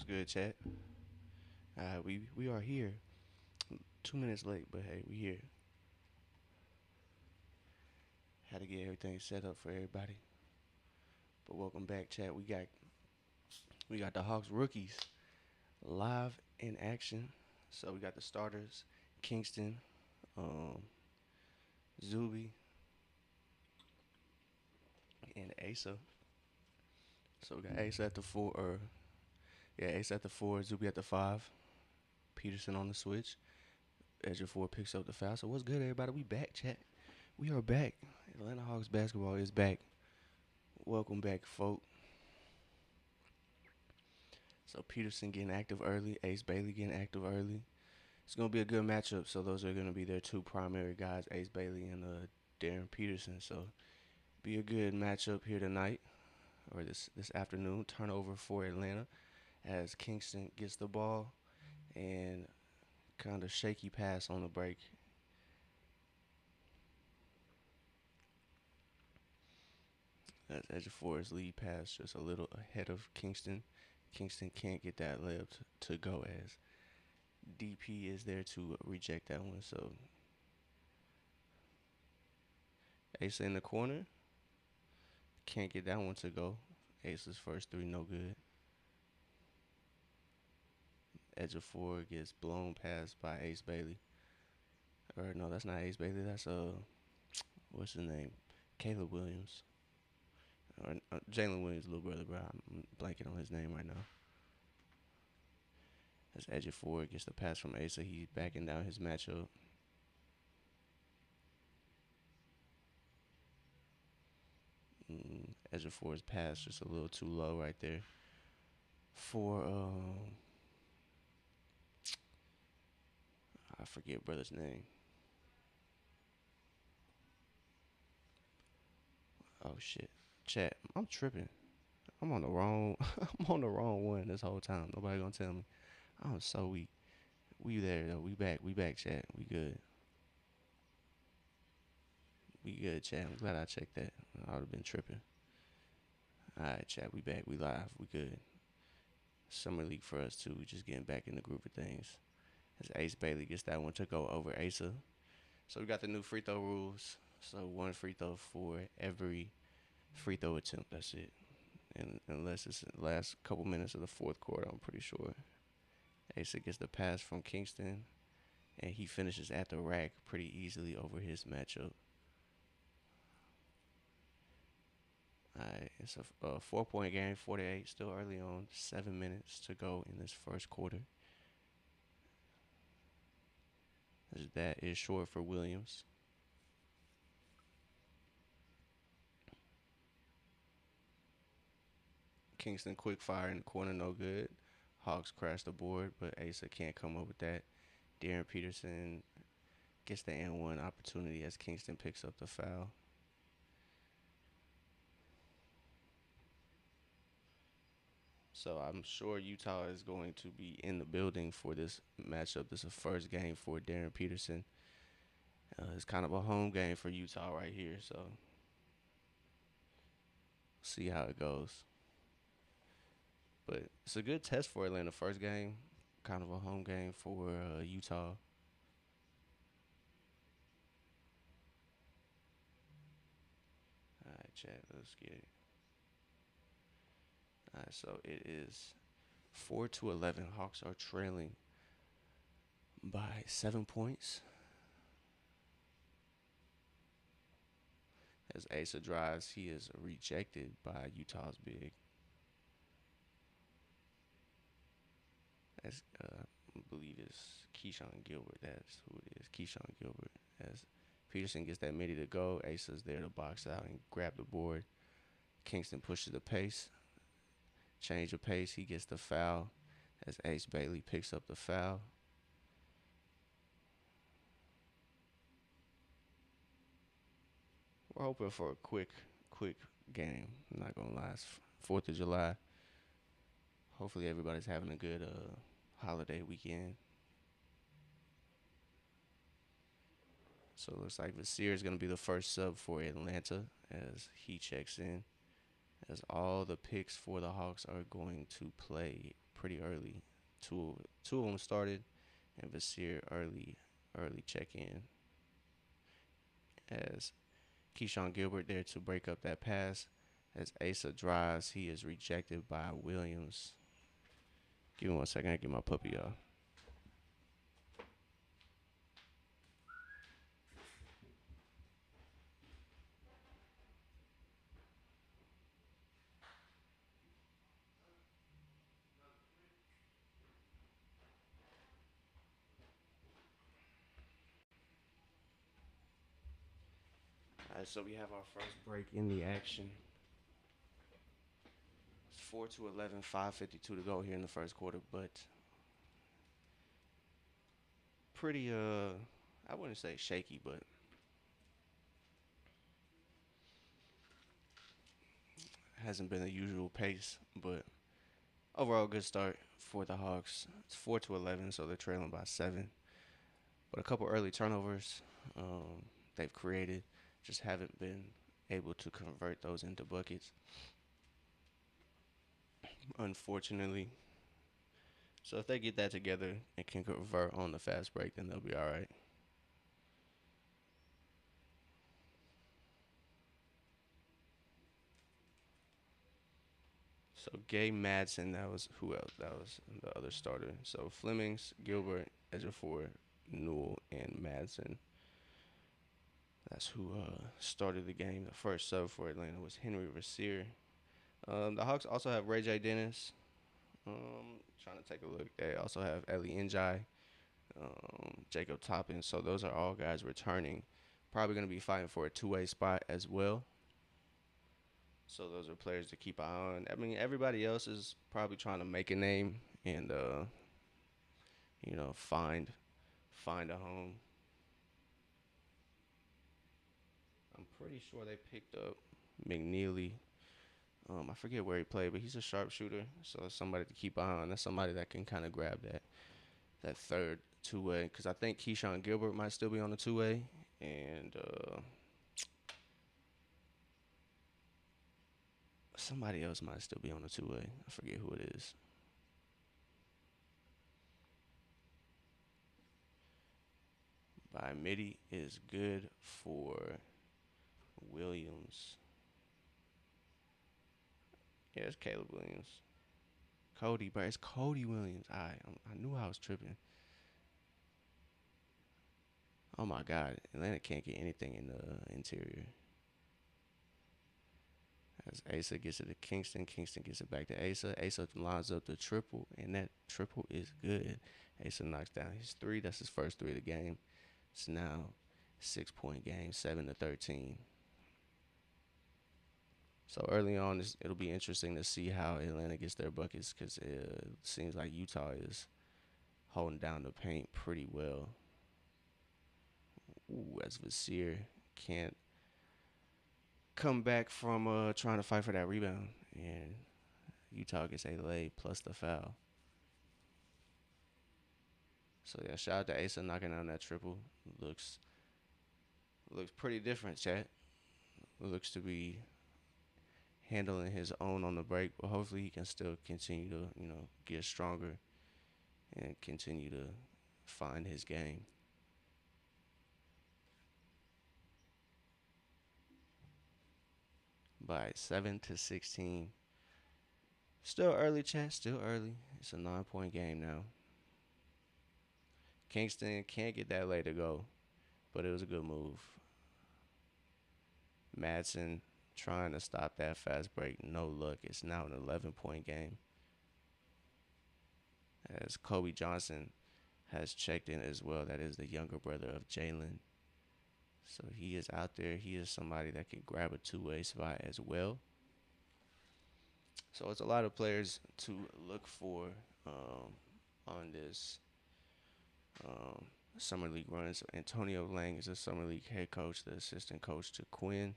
What's good, chat? We are here. 2 minutes late, but hey, we here. Had to get everything set up for everybody. But welcome back, chat. We got the Hawks rookies live in action. So we got the starters: Kingston, um, Zuby, and Asa. So we got Asa at the four, or yeah, Asa at the four, Zuby at the five, Peterson on the switch. Edge of four picks up the foul. So what's good, everybody? We back, chat. We are back. Atlanta Hawks basketball is back. Welcome back, folk. So Peterson getting active early, Ace Bailey getting active early. It's gonna be a good matchup. So those are gonna be their two primary guys, Ace Bailey and Darren Peterson. So be a good matchup here tonight or this afternoon. Turnover for Atlanta as Kingston gets the ball and kind of shaky pass on the break. As Ejiofor's lead pass just a little ahead of Kingston. Kingston can't get that layup to go as DP is there to reject that one. So Ace in the corner. Can't get that one to go. Ace's first three, no good. Ejiofor gets blown past by Ace Bailey. Or no, that's not Ace Bailey. That's what's his name? Caleb Williams. Or Jalen Williams' little brother, bro. I'm blanking on his name right now. As Ejiofor gets the pass from Asa, he's backing down his matchup. Ejiofor's pass just a little too low right there for I forget brother's name. Oh shit, chat. I'm tripping. I'm on the wrong. I'm on the wrong one this whole time. Nobody gonna tell me. I'm so weak. We there though. We back. We back, chat. We good. We good, chat. I'm glad I checked that. I would have been tripping. All right, chat. We back. We live. We good. Summer league for us too. We just getting back in the group of things. As Ace Bailey gets that one to go over Asa. So we got the new free throw rules. So one free throw for every free throw attempt. That's it. And unless it's the last couple minutes of the fourth quarter, I'm pretty sure. Asa gets the pass from Kingston, and he finishes at the rack pretty easily over his matchup. Alright, it's a 4-point game, 48, still early on, 7 minutes to go in this first quarter. That is short for Williams. Kingston quick fire in the corner, no good. Hawks crash the board, but Asa can't come up with that. Darren Peterson gets the N1 opportunity as Kingston picks up the foul. So I'm sure Utah is going to be in the building for this matchup. This is a first game for Darren Peterson. It's kind of a home game for Utah right here, so see how it goes. But it's a good test for Atlanta. First game, kind of a home game for Utah. All right, chat. Let's get it. All right, so it is 4-11. Hawks are trailing by 7 points. As Asa drives, he is rejected by Utah's big. As I believe it's Keyshawn Gilbert. That's who it is. Keyshawn Gilbert. As Peterson gets that midi to go, Asa's there to box out and grab the board. Kingston pushes the pace. Change of pace. He gets the foul as Ace Bailey picks up the foul. We're hoping for a quick game. I'm not gonna lie. It's 4th of July. Hopefully everybody's having a good holiday weekend. So it looks like Vasir is gonna be the first sub for Atlanta as he checks in. As all the picks for the Hawks are going to play pretty early. Two of them started, and Vasir early check in as Keyshawn Gilbert there to break up that pass. As Asa drives, he is rejected by Williams. Give me 1 second. I get my puppy, y'all. All right, so we have our first break in the action. It's 4-11, 5:52 to go here in the first quarter, but pretty I wouldn't say shaky, but hasn't been the usual pace. But overall, good start for the Hawks. It's 4-11, so they're trailing by 7. But a couple early turnovers they've created, just haven't been able to convert those into buckets, unfortunately. So if they get that together and can convert on the fast break, then they'll be all right. So Gay Madsen, that was who else? That was the other starter. So Flemings, Gilbert, Ejiofor, Newell, and Madsen. That's who started the game. The first sub for Atlanta was Henry Rasir. The Hawks also have Ray J. Dennis. Trying to take a look. They also have Ellie Njai, Jacob Toppin. So those are all guys returning. Probably going to be fighting for a two-way spot as well. So those are players to keep an eye on. I mean, everybody else is probably trying to make a name and find a home. I'm pretty sure they picked up McNeely. I forget where he played, but he's a sharpshooter, so it's somebody to keep an eye on. That's somebody that can kind of grab that third two way. Because I think Keyshawn Gilbert might still be on the two way, and somebody else might still be on the two way. I forget who it is. By Midi is good for Williams. Yeah, it's Caleb Williams. Cody, bro. It's Cody Williams. I knew I was tripping. Oh my God, Atlanta can't get anything in the interior. As Asa gets it to Kingston, Kingston gets it back to Asa. Asa lines up the triple, and that triple is good. Asa knocks down his three. That's his first three of the game. It's now 6-point game, 7-13. So early on, it'll be interesting to see how Atlanta gets their buckets because it seems like Utah is holding down the paint pretty well. Ooh, as Vasir can't come back from trying to fight for that rebound, and Utah gets a lay plus the foul. So yeah, shout out to Asa knocking down that triple. Looks pretty different, chat. Looks to be handling his own on the break, but hopefully he can still continue to get stronger and continue to find his game. By 7-16. Still early, chat. Still early. It's a 9-point game now. Kingston can't get that lay to go, but it was a good move. Madsen trying to stop that fast break. No luck. It's now an 11-point game. As Kobe Johnson has checked in as well. That is the younger brother of Jalen. So he is out there. He is somebody that can grab a two-way spot as well. So it's a lot of players to look for on this summer league run. So Antonio Lang is the summer league head coach, the assistant coach to Quinn.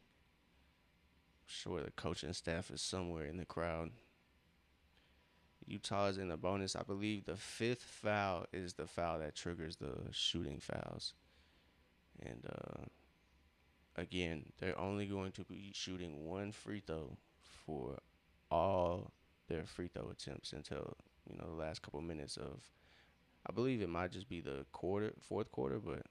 I'm sure the coaching staff is somewhere in the crowd. Utah is in the bonus. I believe the fifth foul is the foul that triggers the shooting fouls. And again, they're only going to be shooting one free throw for all their free throw attempts until The last couple minutes of, I believe it might just be the fourth quarter, but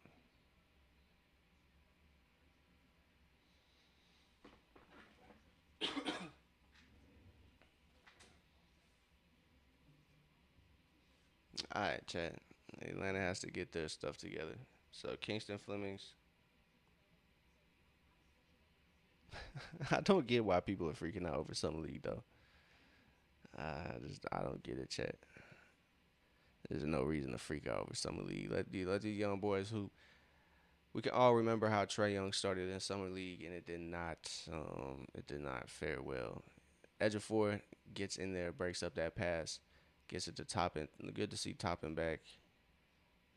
all right, Chad. Atlanta has to get their stuff together. So Kingston Flemings, I don't get why people are freaking out over Summer League though. I don't get it, Chad. There's no reason to freak out over Summer League. Let these young boys who we can all remember how Trey Young started in Summer League and it did not fare well. Ejiofor gets in there, breaks up that pass, gets it to Toppin. Good to see Toppin back.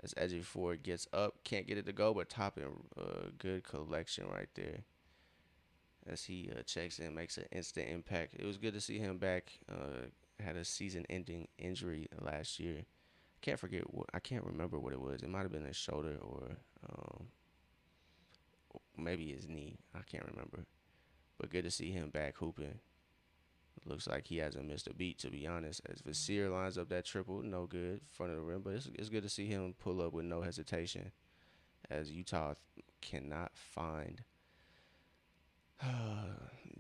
As Ejiofor gets up, can't get it to go, but Toppin, good collection right there. As he checks in, makes an instant impact. It was good to see him back. Had a season-ending injury last year. I can't remember what it was. It might have been his shoulder or um, maybe his knee. I can't remember. But good to see him back hooping. Looks like he hasn't missed a beat, to be honest. As Vasir lines up that triple, no good, front of the rim. But it's good to see him pull up with no hesitation, as Utah cannot find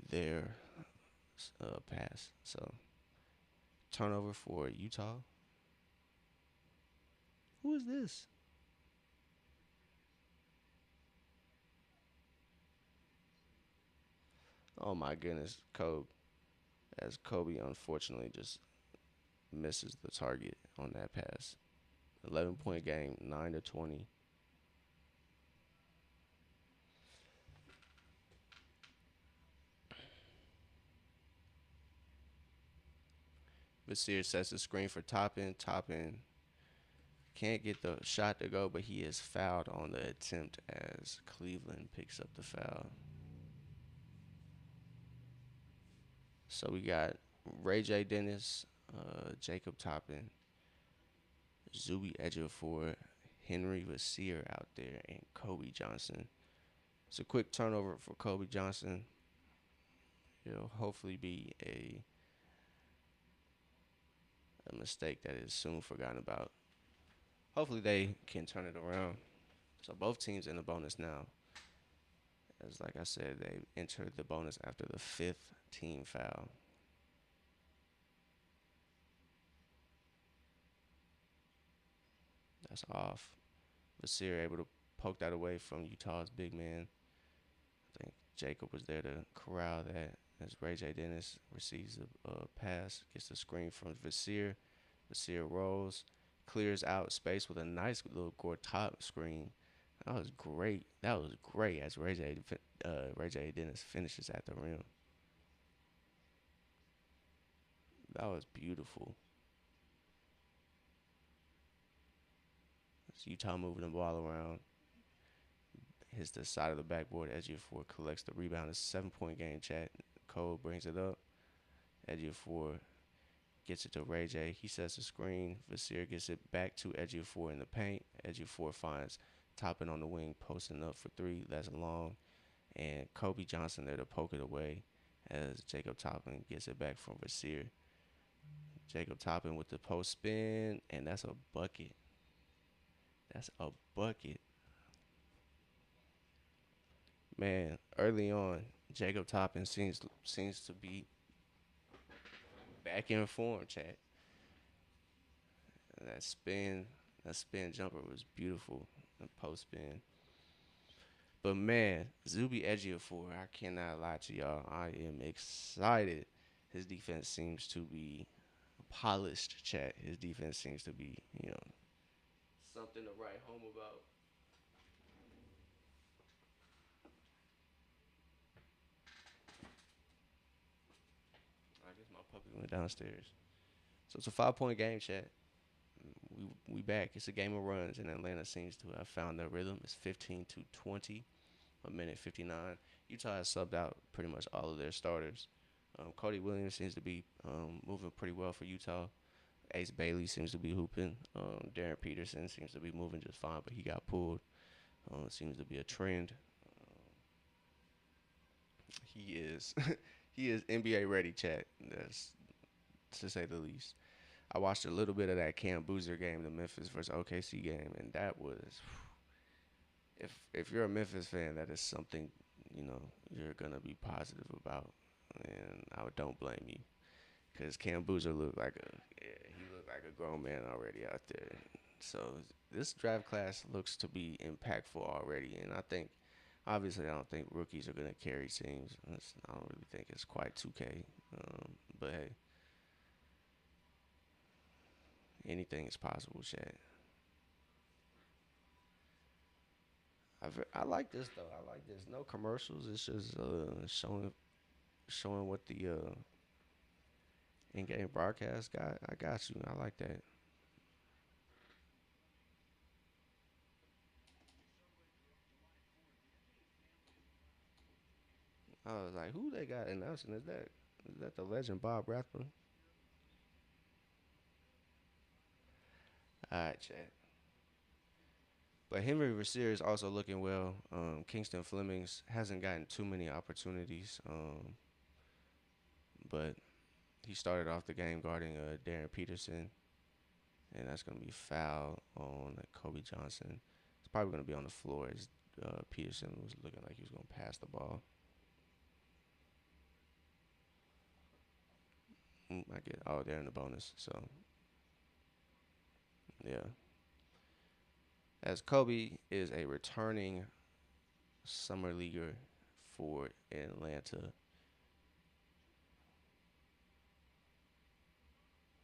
their pass. So turnover for Utah. Who is this? Oh my goodness, Kobe. As Kobe unfortunately just misses the target on that pass. 11-point game, 9-20. Vasir sets the screen for Toppin. Toppin can't get the shot to go, but he is fouled on the attempt as Cleveland picks up the foul. So we got Ray J. Dennis, Jacob Toppin, Zuby Ejiofor, Henry Vasir out there, and Kobe Johnson. It's a quick turnover for Kobe Johnson. It'll hopefully be a mistake that is soon forgotten about. Hopefully they can turn it around. So both teams in the bonus now. As like I said, they entered the bonus after the fifth team foul. That's off. Vasir able to poke that away from Utah's big man. I think Jacob was there to corral that as Ray J. Dennis receives a pass, gets the screen from Vasir. Vasir rolls, clears out space with a nice little top screen. That was great. That was great as Ray J. Dennis finishes at the rim. That was beautiful. It's Utah moving the ball around. Hits the side of the backboard. Ejiofor collects the rebound. It's a 7-point game, chat. Cole brings it up. Ejiofor gets it to Ray J. He sets the screen. Vasir gets it back to Ejiofor in the paint. Ejiofor finds Toppin on the wing, posting up for three. That's long. And Kobe Johnson there to poke it away as Jacob Toppin gets it back from Vasir. Jacob Toppin with the post spin, and that's a bucket. That's a bucket. Man, early on, Jacob Toppin seems to be back in form, chat. That spin, that spin jumper was beautiful. The post spin. But man, Zuby Ejiofor, I cannot lie to y'all. I am excited. His defense seems to be polished, chat. His defense seems to be, something to write home about. I guess my puppy went downstairs. So it's a 5-point game, chat. We back. It's a game of runs, and Atlanta seems to have found their rhythm. It's 15-20, a minute 59. Utah has subbed out pretty much all of their starters. Cody Williams seems to be moving pretty well for Utah. Ace Bailey seems to be hooping. Darren Peterson seems to be moving just fine, but he got pulled. It seems to be a trend. He is he is NBA ready, chat. That's to say the least. I watched a little bit of that Cam Boozer game, the Memphis versus OKC game, and that was if you're a Memphis fan, that is something you're gonna be positive about, and I don't blame you because Cam Boozer looked like he looked like a grown man already out there. So this draft class looks to be impactful already, and I think obviously I don't think rookies are gonna carry teams. I don't really think it's quite 2K, but hey, anything is possible, Chad. I like this though. I like this. No commercials. It's just showing what the in-game broadcast got. I got you. I like that. I was like, who they got announcing? Is that the legend Bob Rathbun? All right, Chad. But Henry Rasir is also looking well. Kingston Flemings hasn't gotten too many opportunities, but he started off the game guarding Darren Peterson, and that's going to be foul on Kobe Johnson. It's probably going to be on the floor as Peterson was looking like he was going to pass the ball. I get. Oh, they're in the bonus. So yeah, as Kobe is a returning summer leaguer for Atlanta.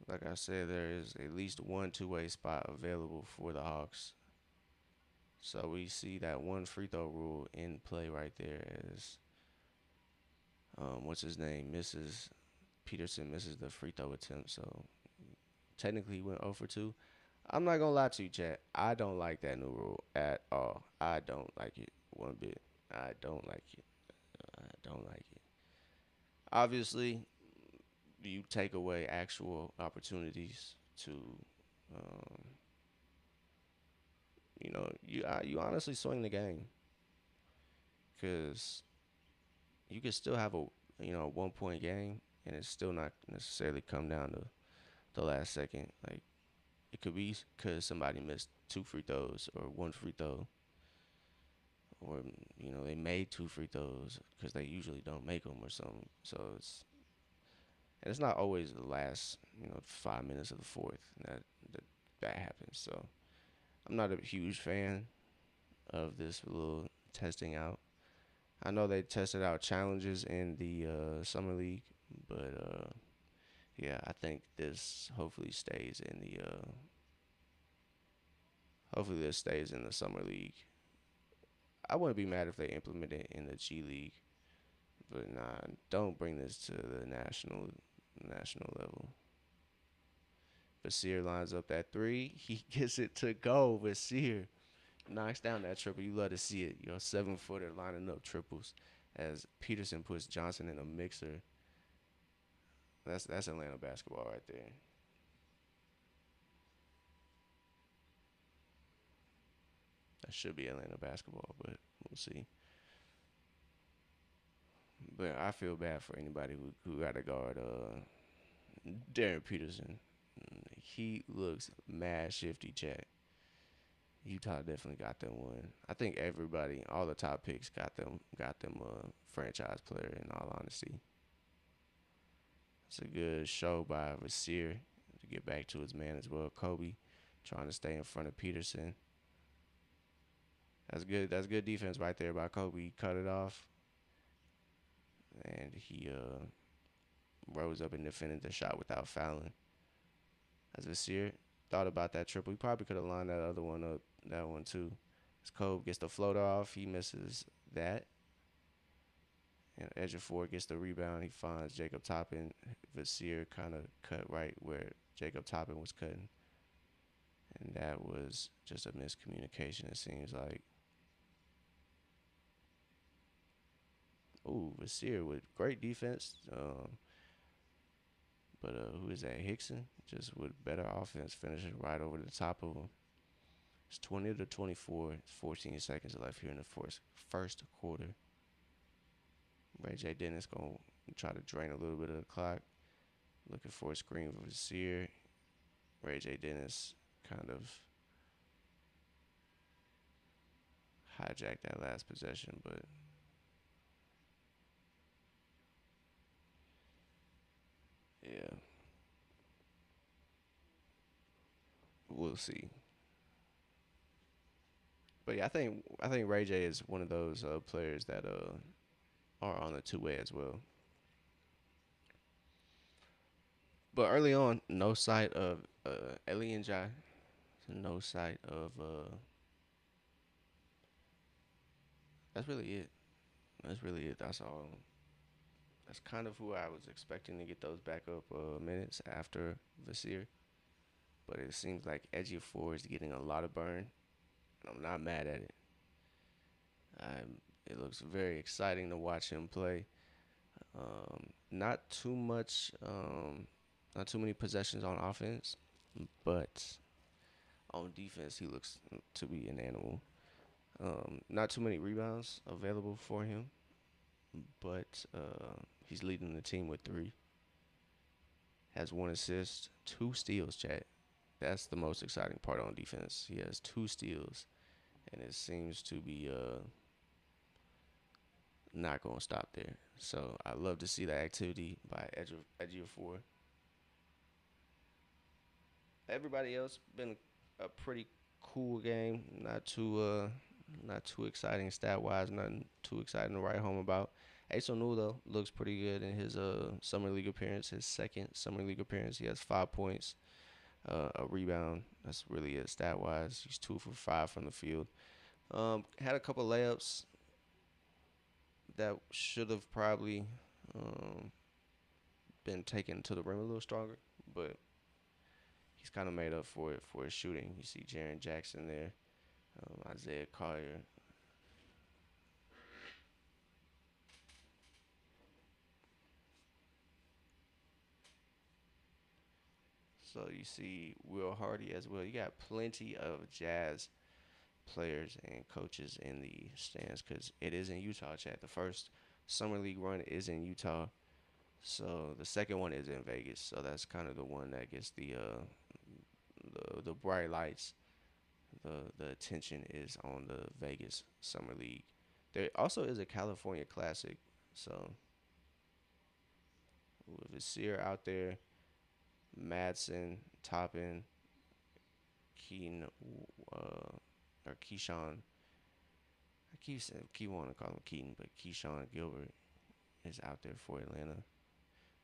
Like I said, there is at least one two-way spot available for the Hawks. So we see that one free throw rule in play right there as what's his name misses Peterson misses the free throw attempt. So technically he went 0 for 2. I'm not gonna lie to you, chat. I don't like that new rule at all. I don't like it one bit. I don't like it. I don't like it. Obviously, you take away actual opportunities to, um, you honestly swing the game because you can still have a 1 point game and it's still not necessarily come down to the last second. Like it could be because somebody missed two free throws or one free throw, or they made two free throws because they usually don't make them or something. So it's not always the last 5 minutes of the fourth that that happens. So I'm not a huge fan of this little testing out. I know they tested out challenges in the summer league, but yeah, I think this hopefully this stays in the summer league. I wouldn't be mad if they implement it in the G League, but nah, don't bring this to the national level. Vasir lines up that three. He gets it to go. Vasir knocks down that triple. You love to see it. 7-footer lining up triples as Peterson puts Johnson in a mixer. That's Atlanta basketball right there. That should be Atlanta basketball, but we'll see. But I feel bad for anybody who got to guard Darren Peterson. He looks mad shifty, Jack. Utah definitely got them one. I think everybody, all the top picks, got them franchise player. In all honesty, it's a good show by Vasir to get back to his man as well. Kobe trying to stay in front of Peterson. That's good. That's good defense right there by Kobe. He cut it off, and he rose up and defended the shot without fouling. As Vasir thought about that triple, he probably could have lined that other one up, that one too. As Kobe gets the floater off, he misses that. And Ejiofor gets the rebound. He finds Jacob Toppin. Vasir kind of cut right where Jacob Toppin was cutting. And that was just a miscommunication, it seems like. Ooh, Vasir with great defense. But who is that? Hickson? Just with better offense, finishing right over the top of him. It's 20-24. It's 14 seconds left here in the first quarter. Ray J. Dennis going to try to drain a little bit of the clock. Looking for a screen for Vasir. Ray J Dennis kind of hijacked that last possession, but yeah, we'll see. But yeah, I think Ray J is one of those players that are on the two way as well. But early on, no sight of Alien Jai, no sight of that's really it. That's really it. That's all. That's kind of who I was expecting to get those backup minutes after Vasir. But it seems like Edgy Four is getting a lot of burn, and I'm not mad at it. It looks very exciting to watch him play. Not too much, not too many possessions on offense, but on defense he looks to be an animal. Not too many rebounds available for him, but he's leading the team with three. Has one assist, two steals. Chat. That's the most exciting part on defense. He has two steals, and it seems to be not going to stop there. So I love to see that activity by Edge of Four. Everybody else been a pretty cool game. Not too exciting stat wise. Nothing too exciting to write home about. Aso Nu though looks pretty good in his summer league appearance. His second summer league appearance. He has 5 points, a rebound. That's really it stat wise. He's 2 for 5 from the field. Had a couple layups that should have probably um, been taken to the rim a little stronger, but he's kind of made up for it for his shooting. You see Jaren Jackson there, Isaiah Collier. So you see Will Hardy as well. You got plenty of Jazz players and coaches in the stands because it is in Utah. Chat. The first summer league run is in Utah, so the second one is in Vegas. So that's kind of the one that gets the bright lights. The attention is on the Vegas summer league. There also is a California Classic. So with Vasir out there, Madsen, Toppin, Keen, or Keyshawn. I keep wanting to call him Keaton, but Keyshawn Gilbert is out there for Atlanta.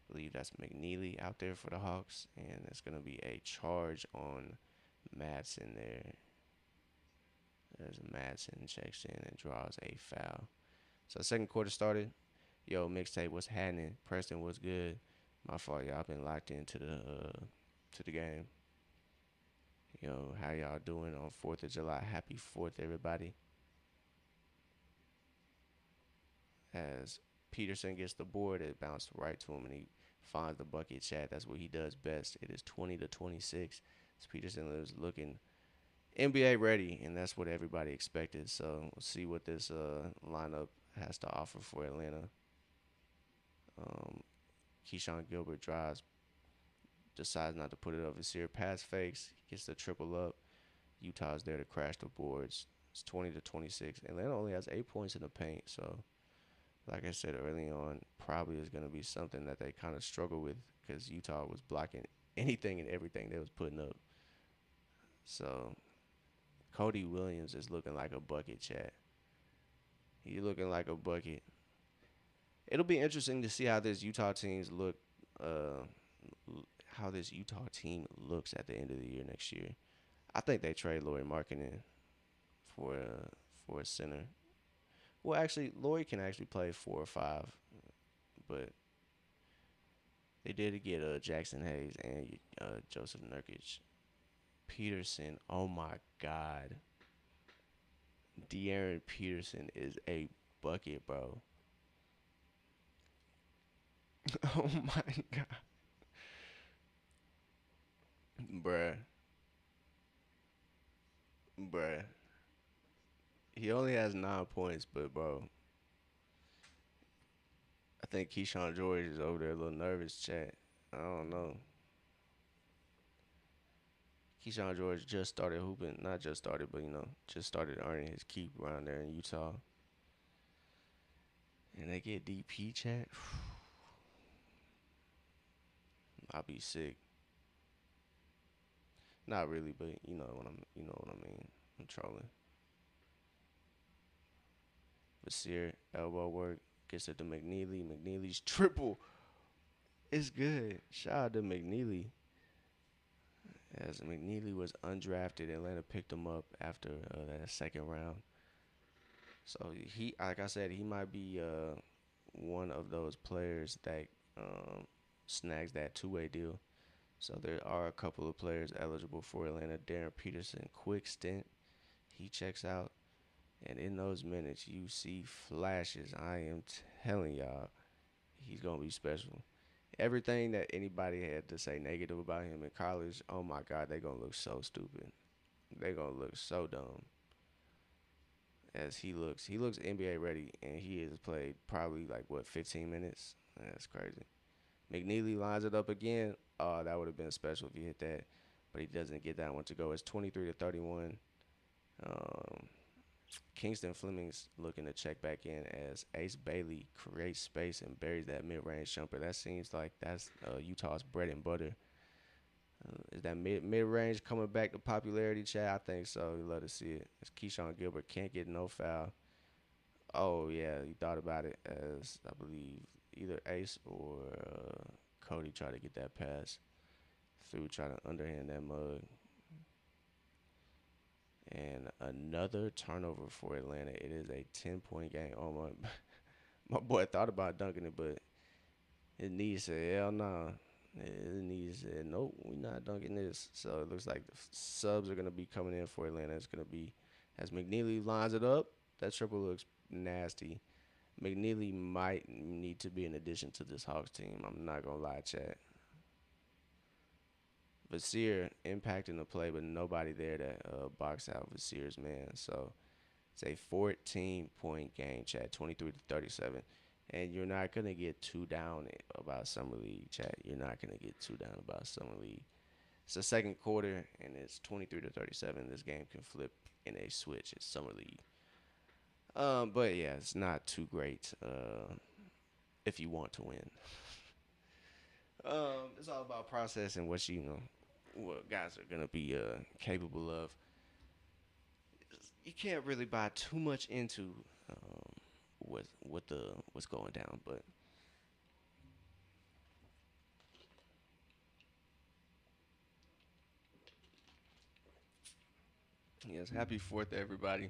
I believe that's McNeely out there for the Hawks, and it's gonna be a charge on Madsen there. As Madsen checks in and draws a foul. So second quarter started. Yo, mixtape, what's happening? Preston, what's good? My fault, y'all been locked into the game. Yo, how y'all doing on 4th of July? Happy 4th, everybody. As Peterson gets the board, it bounced right to him and he finds the bucket. Chat. That's what he does best. It is 20-26. So Peterson is looking NBA ready, and that's what everybody expected. So we'll see what this lineup has to offer for Atlanta. Um, Keyshawn Gilbert drives, decides not to put it up his ear. Pass fakes, gets the triple up. Utah's there to crash the boards. It's 20-26. Atlanta only has 8 points in the paint, so like I said early on, probably is going to be something that they kind of struggle with because Utah was blocking anything and everything they was putting up. So Cody Williams is looking like a bucket, chat. He's looking like a bucket. It'll be interesting to see how this Utah teams look. Uh, how this Utah team looks at the end of the year next year. I think they trade Laurie Markkinen for for a center. Well, actually, Laurie can actually play 4 or 5, but they did get Jackson Hayes and Joseph Nurkic. Peterson, oh my God. De'Aaron Peterson is a bucket, bro. Oh my God. Bruh. Bruh. He only has 9 points, but, bro, I think Keyshawn George is over there a little nervous, chat. I don't know. Keyshawn George just started hooping, not just started, but just started earning his keep around there in Utah. And they get DP chat. I'll be sick. Not really, but you know what I mean. I'm trolling. Vasir elbow work gets it to McNeely. McNeely's triple. It's good. Shout out to McNeely. As McNeely was undrafted, Atlanta picked him up after that second round. So he, like I said, he might be one of those players that um, snags that two-way deal. So there are a couple of players eligible for Atlanta. Darren Peterson, quick stint, he checks out, and in those minutes you see flashes. I am telling y'all, he's gonna be special. Everything that anybody had to say negative about him in college, oh my God, they gonna look so stupid. They gonna look so dumb. As he looks NBA ready, and he has played probably like what 15 minutes. That's crazy. McNeely lines it up again. Oh, that would have been special if he hit that, but he doesn't get that one to go. It's 23 to 31. Um, Kingston Fleming's looking to check back in as Ace Bailey creates space and buries that mid-range jumper. That seems like that's Utah's bread and butter. Is that mid range coming back to popularity, Chad? I think so. You love to see it. As Keyshawn Gilbert can't get no foul. Oh yeah, he thought about it as I believe either Ace or Cody tried to get that pass through, trying to underhand that mug. And another turnover for Atlanta. It is a 10-point game. Oh my, my boy thought about dunking it, but his knees said, "Hell no." His knees said, "Nope, we're not dunking this." So it looks like the subs are gonna be coming in for Atlanta. It's gonna be as McNeely lines it up. That triple looks nasty. McNeely might need to be an addition to this Hawks team. I'm not gonna lie, chat. Vasir impacting the play, but nobody there to box out Vasir's man. So it's a 14-point game, chat. 23 to 37. And you're not gonna get too down about summer league, chat. You're not gonna get too down about summer league. It's the second quarter, and it's 23 to 37. This game can flip in a switch. It's summer league. But yeah, it's not too great if you want to win. It's all about process and what guys are gonna be capable of. You can't really buy too much into um, what's going down, but yes, happy Fourth to everybody.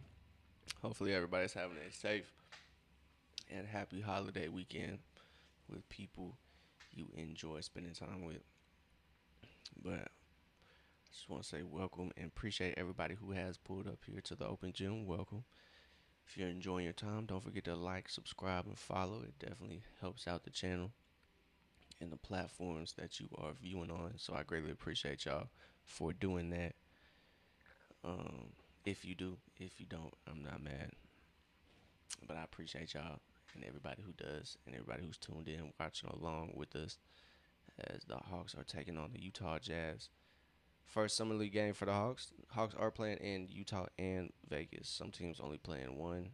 Hopefully, everybody's having a safe and happy holiday weekend with people you enjoy spending time with. But I just want to say welcome and appreciate everybody who has pulled up here to the open gym. Welcome. If you're enjoying your time, don't forget to like, subscribe, and follow. It definitely helps out the channel and the platforms that you are viewing on. So I greatly appreciate y'all for doing that. Um, if you do, if you don't, I'm not mad. But I appreciate y'all and everybody who does and everybody who's tuned in, watching along with us as the Hawks are taking on the Utah Jazz. First summer league game for the Hawks. Hawks are playing in Utah and Vegas. Some teams only playing one,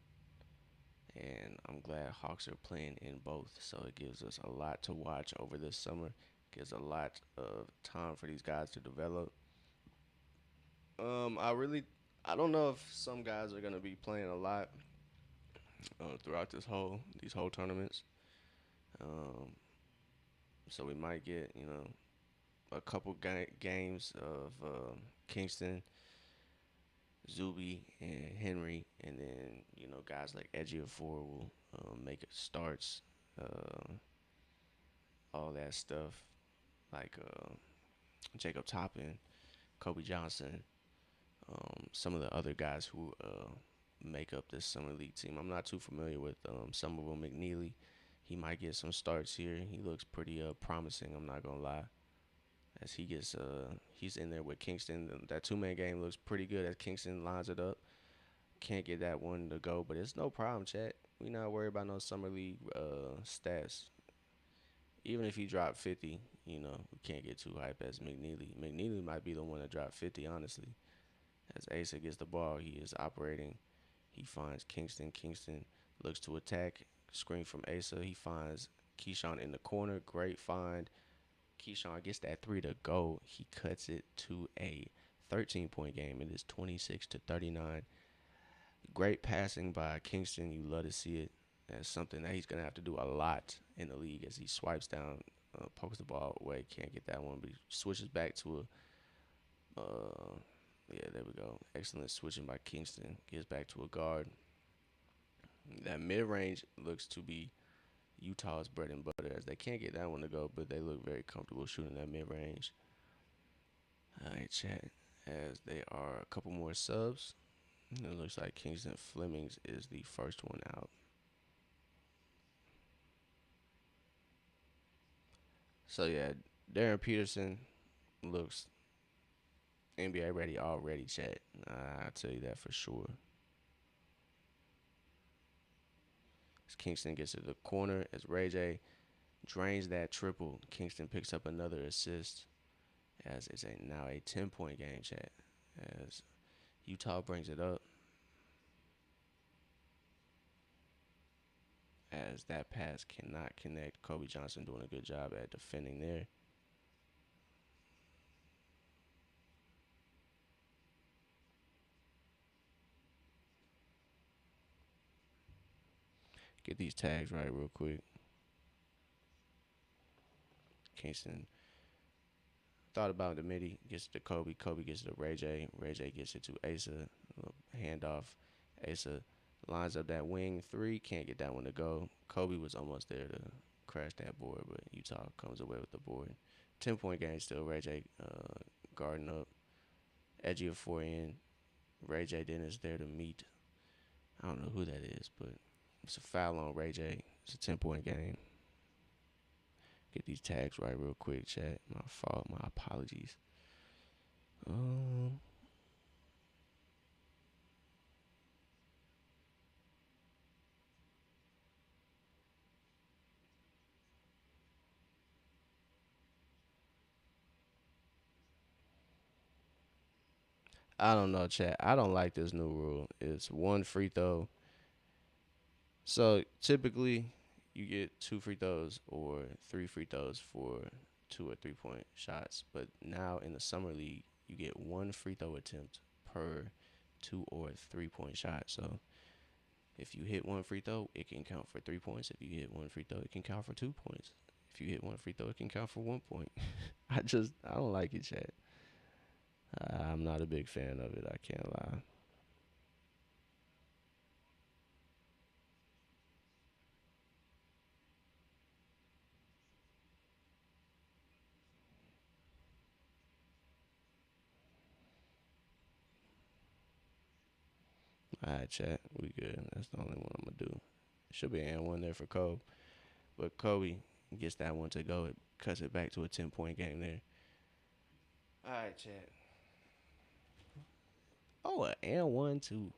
and I'm glad Hawks are playing in both. So it gives us a lot to watch over this summer. Gives a lot of time for these guys to develop. I don't know if some guys are gonna be playing a lot throughout these whole tournaments. Um, so we might get a couple games of Kingston, Zuby, and Henry, and then guys like Ejiofor will make it starts, uh, all that stuff like Jacob Toppin, Kobe Johnson, some of the other guys who make up this summer league team. I'm not too familiar with some of them. McNeely, he might get some starts here. He looks pretty promising. I'm not gonna lie. As he's in there with Kingston. That two-man game looks pretty good as Kingston lines it up. Can't get that one to go, but it's no problem, chat. We not worried about no summer league stats. even if he dropped 50, we can't get too hype as McNeely. McNeely might be the one that dropped 50, honestly. As Asa gets the ball, he is operating. He finds Kingston. Kingston looks to attack. Screen from Asa. He finds Keyshawn in the corner. Great find. Keyshawn gets that three to go. He cuts it to a 13-point game. It is 26-39. Great passing by Kingston. You love to see it. That's something that he's gonna have to do a lot in the league as he swipes down, pokes the ball away. Can't get that one, but he switches back to a. Yeah, there we go. Excellent switching by Kingston. Gets back to a guard. That mid range looks to be Utah's bread and butter as they can't get that one to go, but they look very comfortable shooting that mid range. All right, chat. As they are a couple more subs, it looks like Kingston Flemings is the first one out. So yeah, Darren Peterson looks NBA ready already, chat. I'll tell you that for sure. As Kingston gets to the corner, as Ray J drains that triple, Kingston picks up another assist as it's now a 10-point game, chat. As Utah brings it up, as that pass cannot connect. Kobe Johnson doing a good job at defending there. Get these tags right real quick. Kingston thought about the midi, gets to Kobe. Kobe gets to Ray J. Ray J gets it to Asa. Handoff. Asa lines up that wing three. Can't get that one to go. Kobe was almost there to crash that board, but Utah comes away with the board. 10-point game still. Ray J guarding up. Edgy of four in. Ray J Dennis there to meet. I don't know who that is, but it's a foul on Ray J. It's a 10-point game. Get these tags right real quick, chat. My fault. My apologies. Um, I don't know, chat. I don't like this new rule. It's one free throw. So typically, you get two free throws or three free throws for 2 or 3 point shots. But now in the summer league, you get one free throw attempt per 2 or 3 point shot. So if you hit one free throw, it can count for 3 points. If you hit one free throw, it can count for 2 points. If you hit one free throw, it can count for 1 point. I don't like it, chat. I'm not a big fan of it. I can't lie. All right, chat. We good. That's the only one I'm gonna do. Should be an one there for Kobe, but Kobe gets that one to go. It cuts it back to a 10-point game there. All right, chat. Oh, an and one too.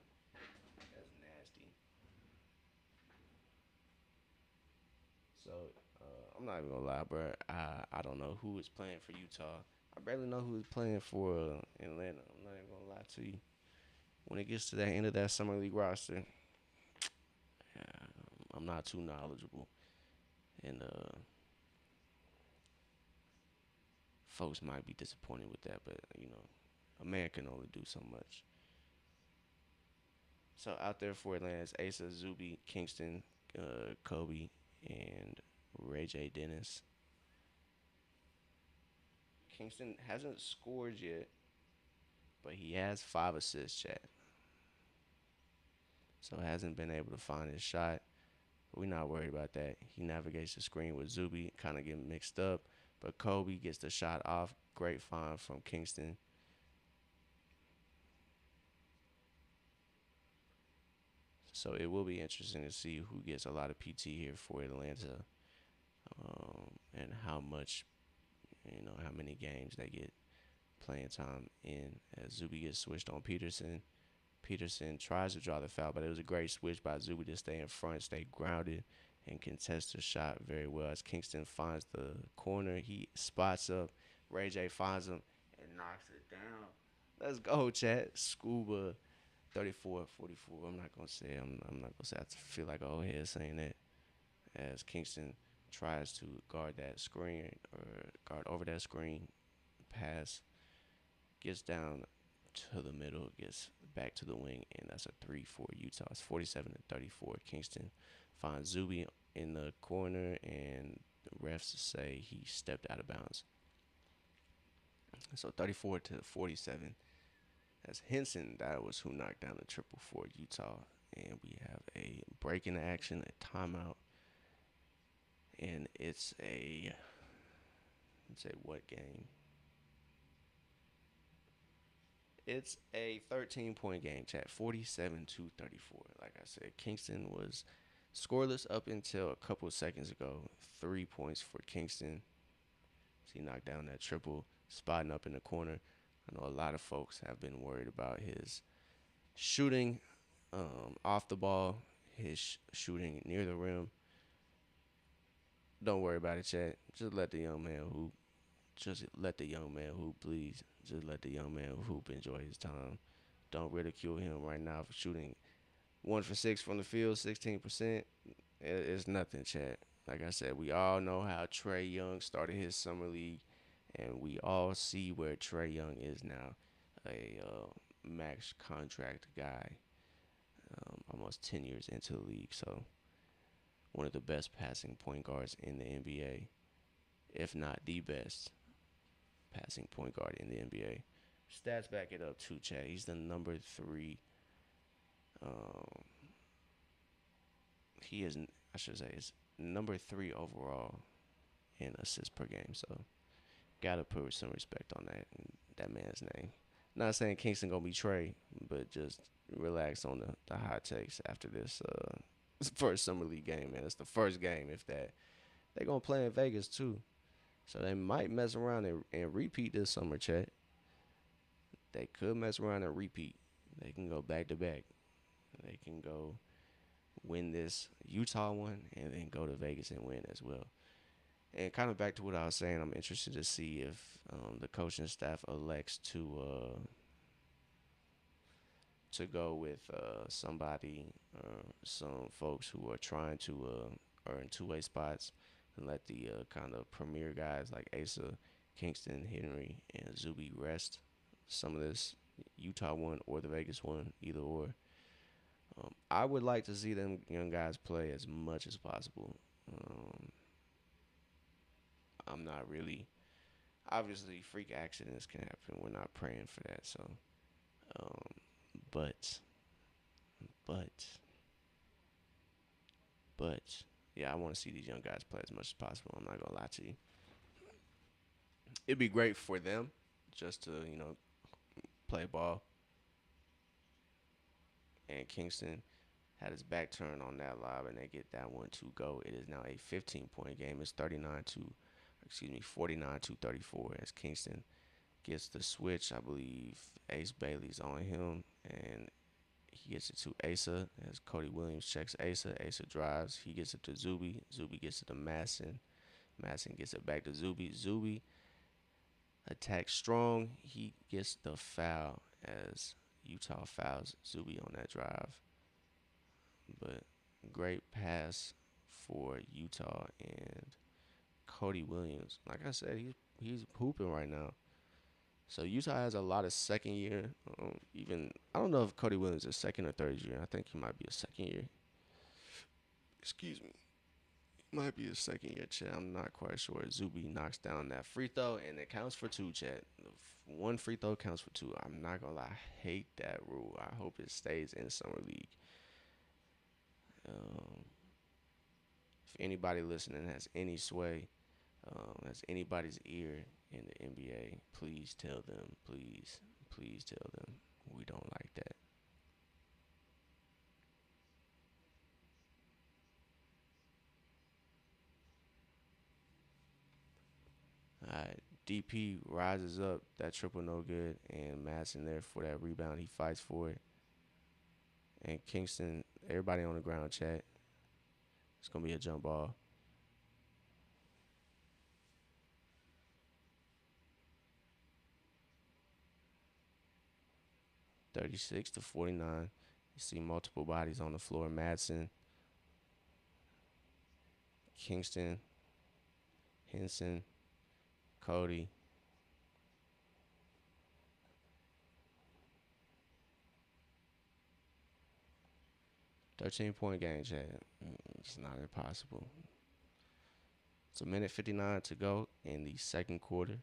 That's nasty. So I'm not even gonna lie, bro. I don't know who is playing for Utah. I barely know who is playing for Atlanta. I'm not even gonna lie to you. When it gets to that end of that summer league roster, yeah, I'm not too knowledgeable, and folks might be disappointed with that. But a man can only do so much. So out there for Atlanta is Asa, Zuby, Kingston, Kobe, and Ray J Dennis. Kingston hasn't scored yet, but he has 5 assists, chat. So hasn't been able to find his shot. But we're not worried about that. He navigates the screen with Zuby, kind of getting mixed up. But Kobe gets the shot off. Great find from Kingston. So it will be interesting to see who gets a lot of PT here for Atlanta, and how much, how many games they get playing time in. As Zuby gets switched on Peterson. Peterson tries to draw the foul, but it was a great switch by Zuby to stay in front, stay grounded, and contests the shot very well. As Kingston finds the corner, he spots up. Ray J finds him and knocks it down. Let's go, chat. Scuba 34-44. I'm not gonna say. I'm not gonna say. I feel like old head saying that. As Kingston tries to guard that screen or guard over that screen, pass gets down to the middle, gets back to the wing, and that's a three for Utah. It's 47-34. Kingston finds Zuby in the corner, and the refs say he stepped out of bounds. So 34-47. That's Henson. That was who knocked down the triple for Utah. And we have a break in the action, a timeout. And it's a, let's say what game? It's a 13-point game, chat. 47-34. Like I said, Kingston was scoreless up until a couple of seconds ago. 3 points for Kingston. He knocked down that triple, spotting up in the corner. I know a lot of folks have been worried about his shooting off the ball, his shooting near the rim. Don't worry about it, chat. Just let the young man hoop. Just let the young man hoop, please. Just let the young man hoop, enjoy his time. Don't ridicule him right now for shooting 1 for 6 from the field, 16%. It's nothing, chat. Like I said, we all know how Trae Young started his summer league, and we all see where Trae Young is now, a max contract guy, almost 10 years into the league. So one of the best passing point guards in the NBA, if not the best passing point guard in the NBA. Stats back it up too, Chad. He's the number 3. Um, he is, I should say, is number 3 overall in assists per game. So gotta put some respect on that man's name. Not saying Kingston gonna be Trae, but just relax on the hot takes after this first summer league game, man. It's the first game, if that. They gonna play in Vegas too, so they might mess around and repeat this summer, chat. They could mess around and repeat. They can go back to back. They can go win this Utah one and then go to Vegas and win as well. And kind of back to what I was saying, I'm interested to see if the coaching staff elects to go with somebody, some folks who are trying to earn two-way spots, and let the kind of premier guys like Asa, Kingston, Henry, and Zuby rest some of this Utah one or the Vegas one, either or. I would like to see them young guys play as much as possible. I'm not really. Obviously, freak accidents can happen. We're not praying for that. So, um, but, but, but, yeah, I want to see these young guys play as much as possible. I'm not gonna lie to you. It'd be great for them just to play ball. And Kingston had his back turned on that lob, and they get that one to go. It is now a 15-point game. It's 49-34 as Kingston gets the switch. I believe Ace Bailey's on him, and he gets it to Asa as Cody Williams checks Asa. Asa drives. He gets it to Zuby. Zuby gets it to Masson. Masson gets it back to Zuby. Zuby attacks strong. He gets the foul as Utah fouls Zuby on that drive. But great pass for Utah and Cody Williams. Like I said, he's hooping right now. So Utah has a lot of second year. Even I don't know if Cody Williams is second or third year. I think he might be a second year. Excuse me. Might be a second year, Chat. I'm not quite sure. Zuby knocks down that free throw, and it counts for 2, Chat. One free throw counts for 2. I'm not gonna lie, I hate that rule. I hope it stays in summer league. If anybody listening has any sway, has anybody's ear in the NBA, please tell them. Please tell them we don't like that. All right, DP rises up. That triple no good, and Madsen there for that rebound. He fights for it. And Kingston, everybody on the ground, chat. It's gonna be a jump ball. 36-49. You see multiple bodies on the floor. Madsen, Kingston, Henson, Cody. 13-point game, Chad. It's not impossible. It's a minute 59 to go in the second quarter.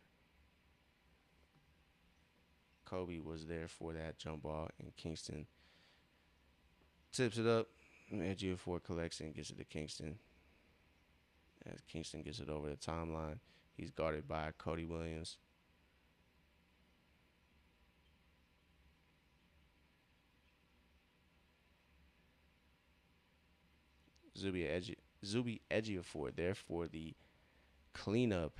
Kobe was there for that jump ball, and Kingston tips it up. Ejiofor collects and gets it to Kingston. As Kingston gets it over the timeline, he's guarded by Cody Williams. Zuby Ejiofor there for the cleanup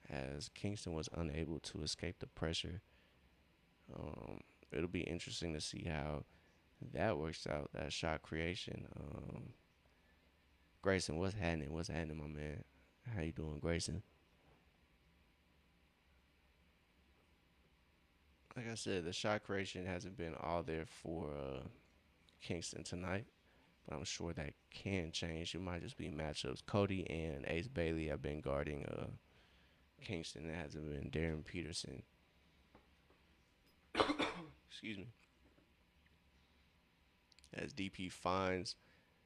as Kingston was unable to escape the pressure. It'll be interesting to see how that works out, that shot creation. Grayson, what's happening? What's happening, my man? How you doing, Grayson? Like I said, the shot creation hasn't been all there for Kingston tonight, but I'm sure that can change. It might just be matchups. Cody and Ace Bailey have been guarding Kingston. It hasn't been Darren Peterson. Excuse me. As DP finds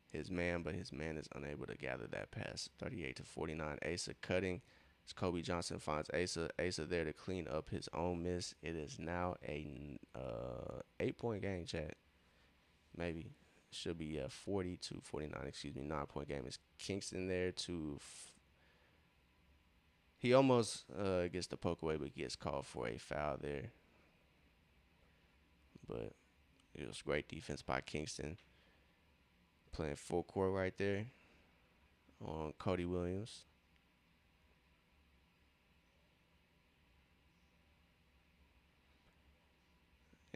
his man, but his man is unable to gather that pass. 38-49. Asa cutting. As Kobe Johnson finds Asa. Asa there to clean up his own miss. It is now a 8-point game, chat. Maybe. Should be a 40-49. Excuse me, 9-point game. Is Kingston there to? He almost gets the poke away, but gets called for a foul there. But it was great defense by Kingston. Playing full court right there on Cody Williams.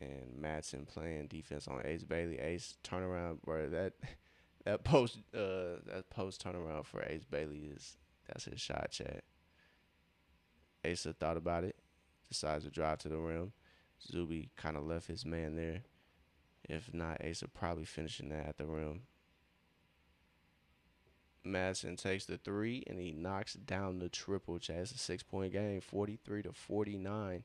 And Madsen playing defense on Ace Bailey. Ace turnaround, bro. That post turnaround for Ace Bailey that's his shot, chat. Asa thought about it, decides to drive to the rim. Zuby kind of left his man there. If not, Asa probably finishing that at the rim. Madsen takes the three and he knocks down the triple. Chat. It's a 6-point game, 43-49.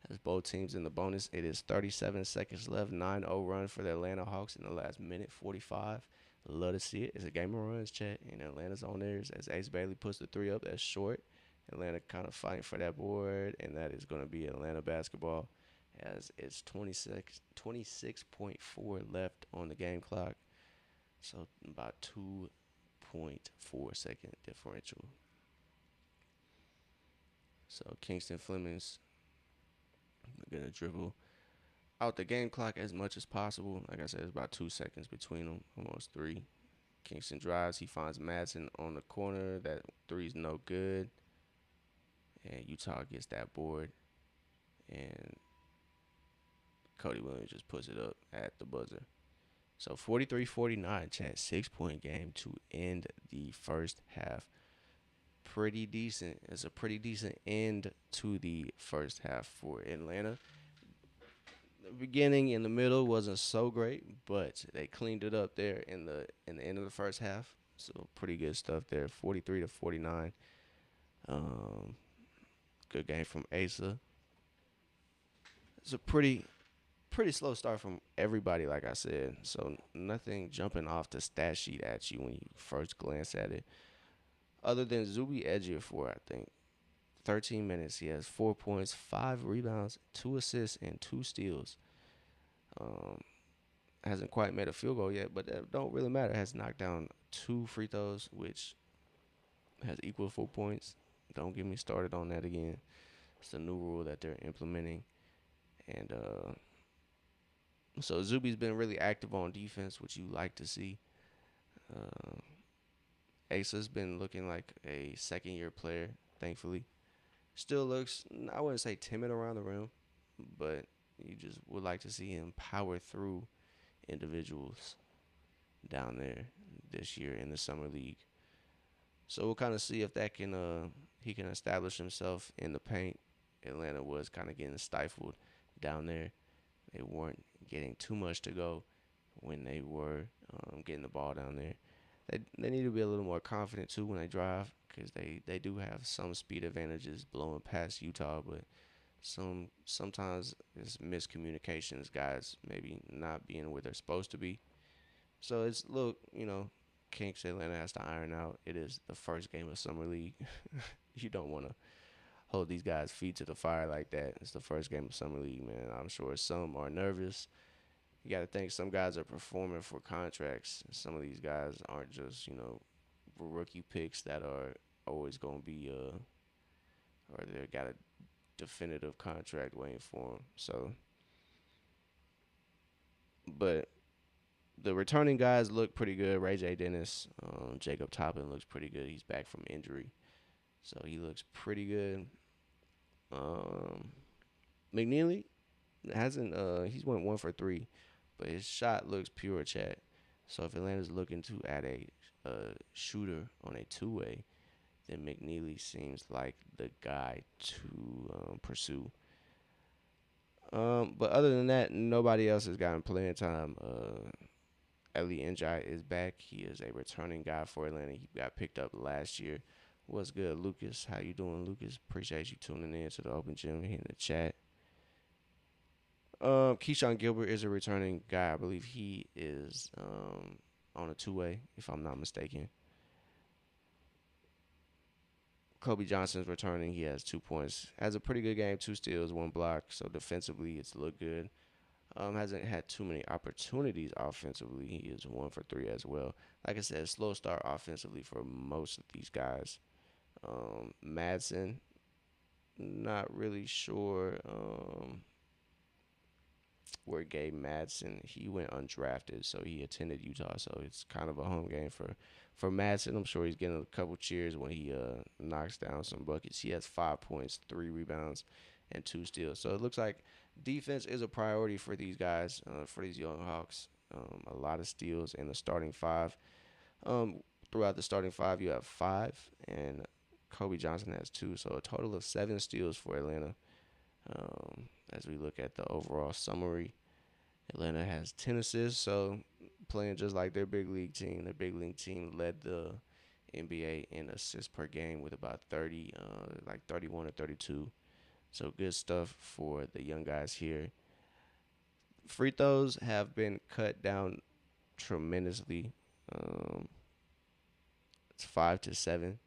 As both teams in the bonus. It is 37 seconds left. 9-0 run for the Atlanta Hawks in the last minute 45. Love to see it. It's a game of runs, chat. And Atlanta's on theirs as Ace Bailey puts the three up. That's short. Atlanta kind of fighting for that board, and that is going to be Atlanta basketball as it's 26.4 left on the game clock. So about 2.4 second differential. So Kingston Fleming's going to dribble out the game clock as much as possible. Like I said, it's about 2 seconds between them, almost 3. Kingston drives. He finds Madsen on the corner. That three's no good. And Utah gets that board. And Cody Williams just puts it up at the buzzer. So 43-49, chat. 6-point game to end the first half. Pretty decent. It's a pretty decent end to the first half for Atlanta. The beginning and the middle wasn't so great, but they cleaned it up there in the end of the first half. So pretty good stuff there. 43-49. Good game from Asa. It's a pretty slow start from everybody, like I said. So nothing jumping off the stat sheet at you when you first glance at it. Other than Zuby Ejiofor, I think. 13 minutes. He has 4 points, 5 rebounds, 2 assists, and 2 steals. Hasn't quite made a field goal yet, but that don't really matter. Has knocked down 2 free throws, which has equal 4 points. Don't get me started on that again. It's a new rule that they're implementing. And so Zuby's been really active on defense, which you like to see. Asa's been looking like a second-year player, thankfully. Still looks, I wouldn't say timid around the rim, but you just would like to see him power through individuals. down there this year in the summer league. So we'll kind of see if that can he can establish himself in the paint. Atlanta was kind of getting stifled down there. They weren't getting too much to go when they were getting the ball down there. They need to be a little more confident too when they drive because they do have some speed advantages blowing past Utah, but sometimes it's miscommunications, guys maybe not being where they're supposed to be. So it's look, kinks Atlanta has to iron out. It is the first game of summer league. You don't want to hold these guys' feet to the fire like that. It's the first game of summer league, man. I'm sure some are nervous. You got to think some guys are performing for contracts. Some of these guys aren't just rookie picks that are always gonna be or they got a definitive contract waiting for them. So, but the returning guys look pretty good. Ray J. Dennis, Jacob Toppin looks pretty good. He's back from injury, so he looks pretty good. Um, McNeely hasn't he's went 1 for 3, but his shot looks pure, chat. So if Atlanta's looking to add a shooter on a two-way, then McNeely seems like the guy to pursue. But other than that, nobody else has gotten playing time. Eli Njai is back. He is a returning guy for Atlanta. He got picked up last year. What's good, Lucas? How you doing, Lucas? Appreciate you tuning in to the Open Gym here in the chat. Keyshawn Gilbert is a returning guy. I believe he is on a two-way, if I'm not mistaken. Kobe Johnson's returning. He has 2 points. Has a pretty good game, 2 steals, 1 block. So defensively, it's looked good. Hasn't had too many opportunities offensively. He is 1 for 3 as well. Like I said, slow start offensively for most of these guys. Madsen, not really sure where Gabe Madsen. He went undrafted, so he attended Utah. So it's kind of a home game for Madsen. I'm sure he's getting a couple cheers when he knocks down some buckets. He has 5 points, 3 rebounds, and 2 steals. So it looks like defense is a priority for these guys, for these young Hawks. A lot of steals in the starting five. Throughout the starting five, you have 5, and Kobe Johnson has 2. So a total of 7 steals for Atlanta. As we look at the overall summary, Atlanta has 10 assists, so playing just like their big league team. Their big league team led the NBA in assists per game with about 30, like 31 or 32. So good stuff for the young guys here. Free throws have been cut down tremendously. It's 5 to 7,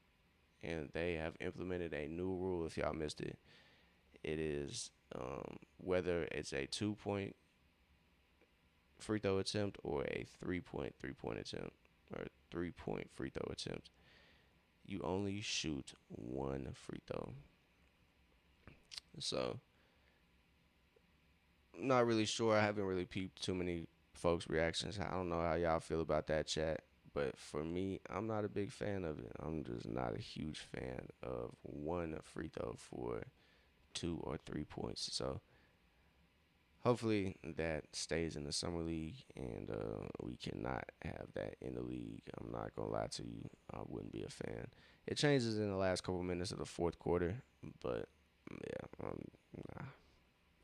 and they have implemented a new rule. If y'all missed it, it is whether it's a 2 point free throw attempt or a 3 point attempt or 3 point free throw attempt, you only shoot 1 free throw. So, I'm not really sure. I haven't really peeped too many folks' reactions. I don't know how y'all feel about that, chat. But for me, I'm not a big fan of it. I'm just not a huge fan of 1 free throw for 2 or 3 points. So hopefully that stays in the summer league, and we cannot have that in the league. I'm not gonna lie to you, I wouldn't be a fan. It changes in the last couple minutes of the fourth quarter, but yeah, nah,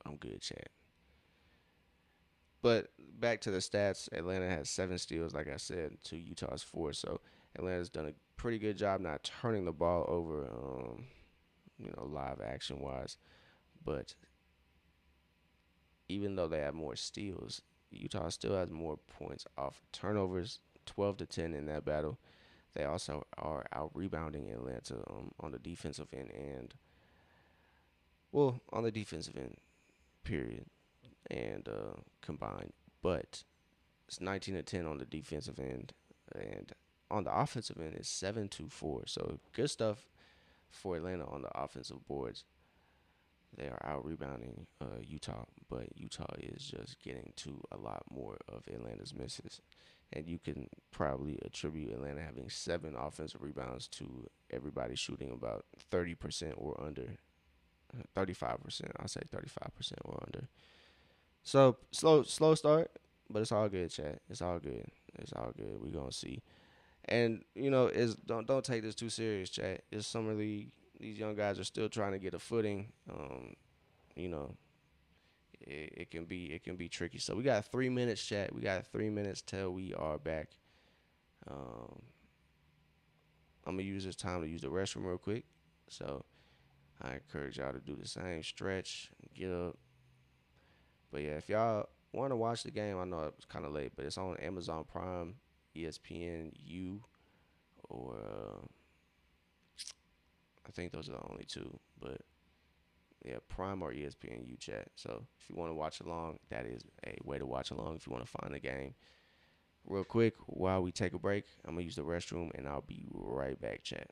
I'm good, chat. But back to the stats, Atlanta has 7 steals, like I said, to Utah's 4. So Atlanta's done a pretty good job not turning the ball over, live action wise. But even though they have more steals, Utah still has more points off turnovers, 12 to 10 in that battle. They also are out rebounding Atlanta on the defensive end on the defensive end, period, and combined. But it's 19 to 10 on the defensive end, and on the offensive end, it's 7-4. So good stuff for Atlanta on the offensive boards. They are out rebounding Utah, but Utah is just getting to a lot more of Atlanta's misses. And you can probably attribute Atlanta having 7 offensive rebounds to everybody shooting about 30% or under. 35%. I'll say 35% or under. So slow start, But it's all good, chat. It's all good. It's all good. We gonna see. And is don't take this too serious, chat. It's summer league. These young guys are still trying to get a footing. You know, it can be tricky. So we got 3 minutes, chat. We got 3 minutes till we are back. Um, I'm gonna use this time to use the restroom real quick. So I encourage y'all to do the same. Stretch, get up. But yeah, if y'all want to watch the game, I know it's kind of late, but it's on Amazon Prime, ESPN U, or I think those are the only two. But yeah, Prime or ESPN U, chat. So if you want to watch along, that is a way to watch along. If you want to find the game, real quick while we take a break, I'm gonna use the restroom and I'll be right back, chat.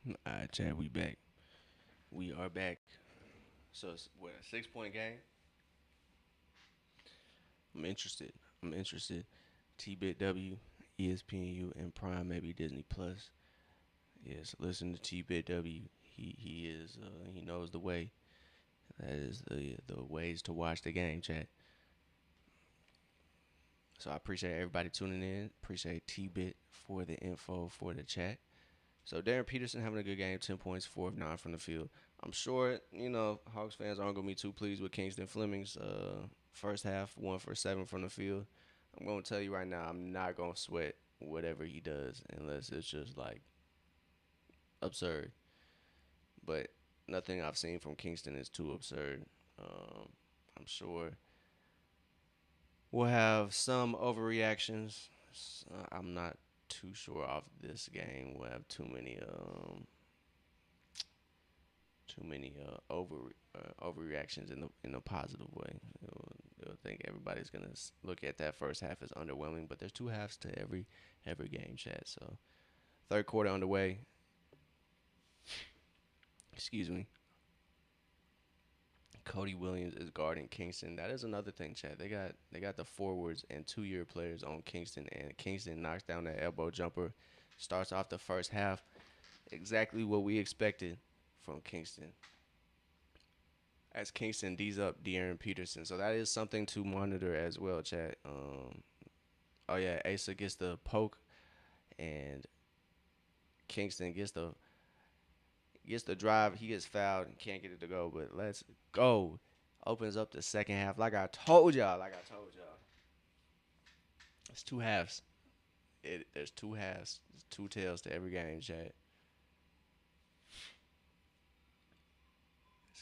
All right, chat. We back. We are back. So it's what, a 6 point game. I'm interested. I'm interested. TBitW, ESPNU, and Prime, maybe Disney Plus. Yes, listen to TBitW. He knows the way. That is the ways to watch the game, chat. So I appreciate everybody tuning in. Appreciate T-Bit for the info for the chat. So Darren Peterson having a good game, 10 points, 4 of 9 from the field. I'm sure, Hawks fans aren't going to be too pleased with Kingston Fleming's first half, 1 for 7 from the field. I'm going to tell you right now, I'm not going to sweat whatever he does unless it's just like absurd. But nothing I've seen from Kingston is too absurd. I'm sure we'll have some overreactions. I'm not too sure off this game. We'll have too many overreactions in a positive way. They'll think everybody's gonna look at that first half as underwhelming, but there's two halves to every game, chat. So third quarter underway. Excuse me. Cody Williams is guarding Kingston. That is another thing, Chad. They got the forwards and 2 year players on Kingston, and Kingston knocks down that elbow jumper. Starts off the first half exactly what we expected from Kingston. As Kingston D's up De'Aaron Peterson, so that is something to monitor as well, Chad. Oh yeah, Asa gets the poke, and Kingston gets the drive. He gets fouled and can't get it to go. But let's go. Opens up the second half. Like I told y'all. It's two halves. There's two halves. There's two tails to every game, Chad.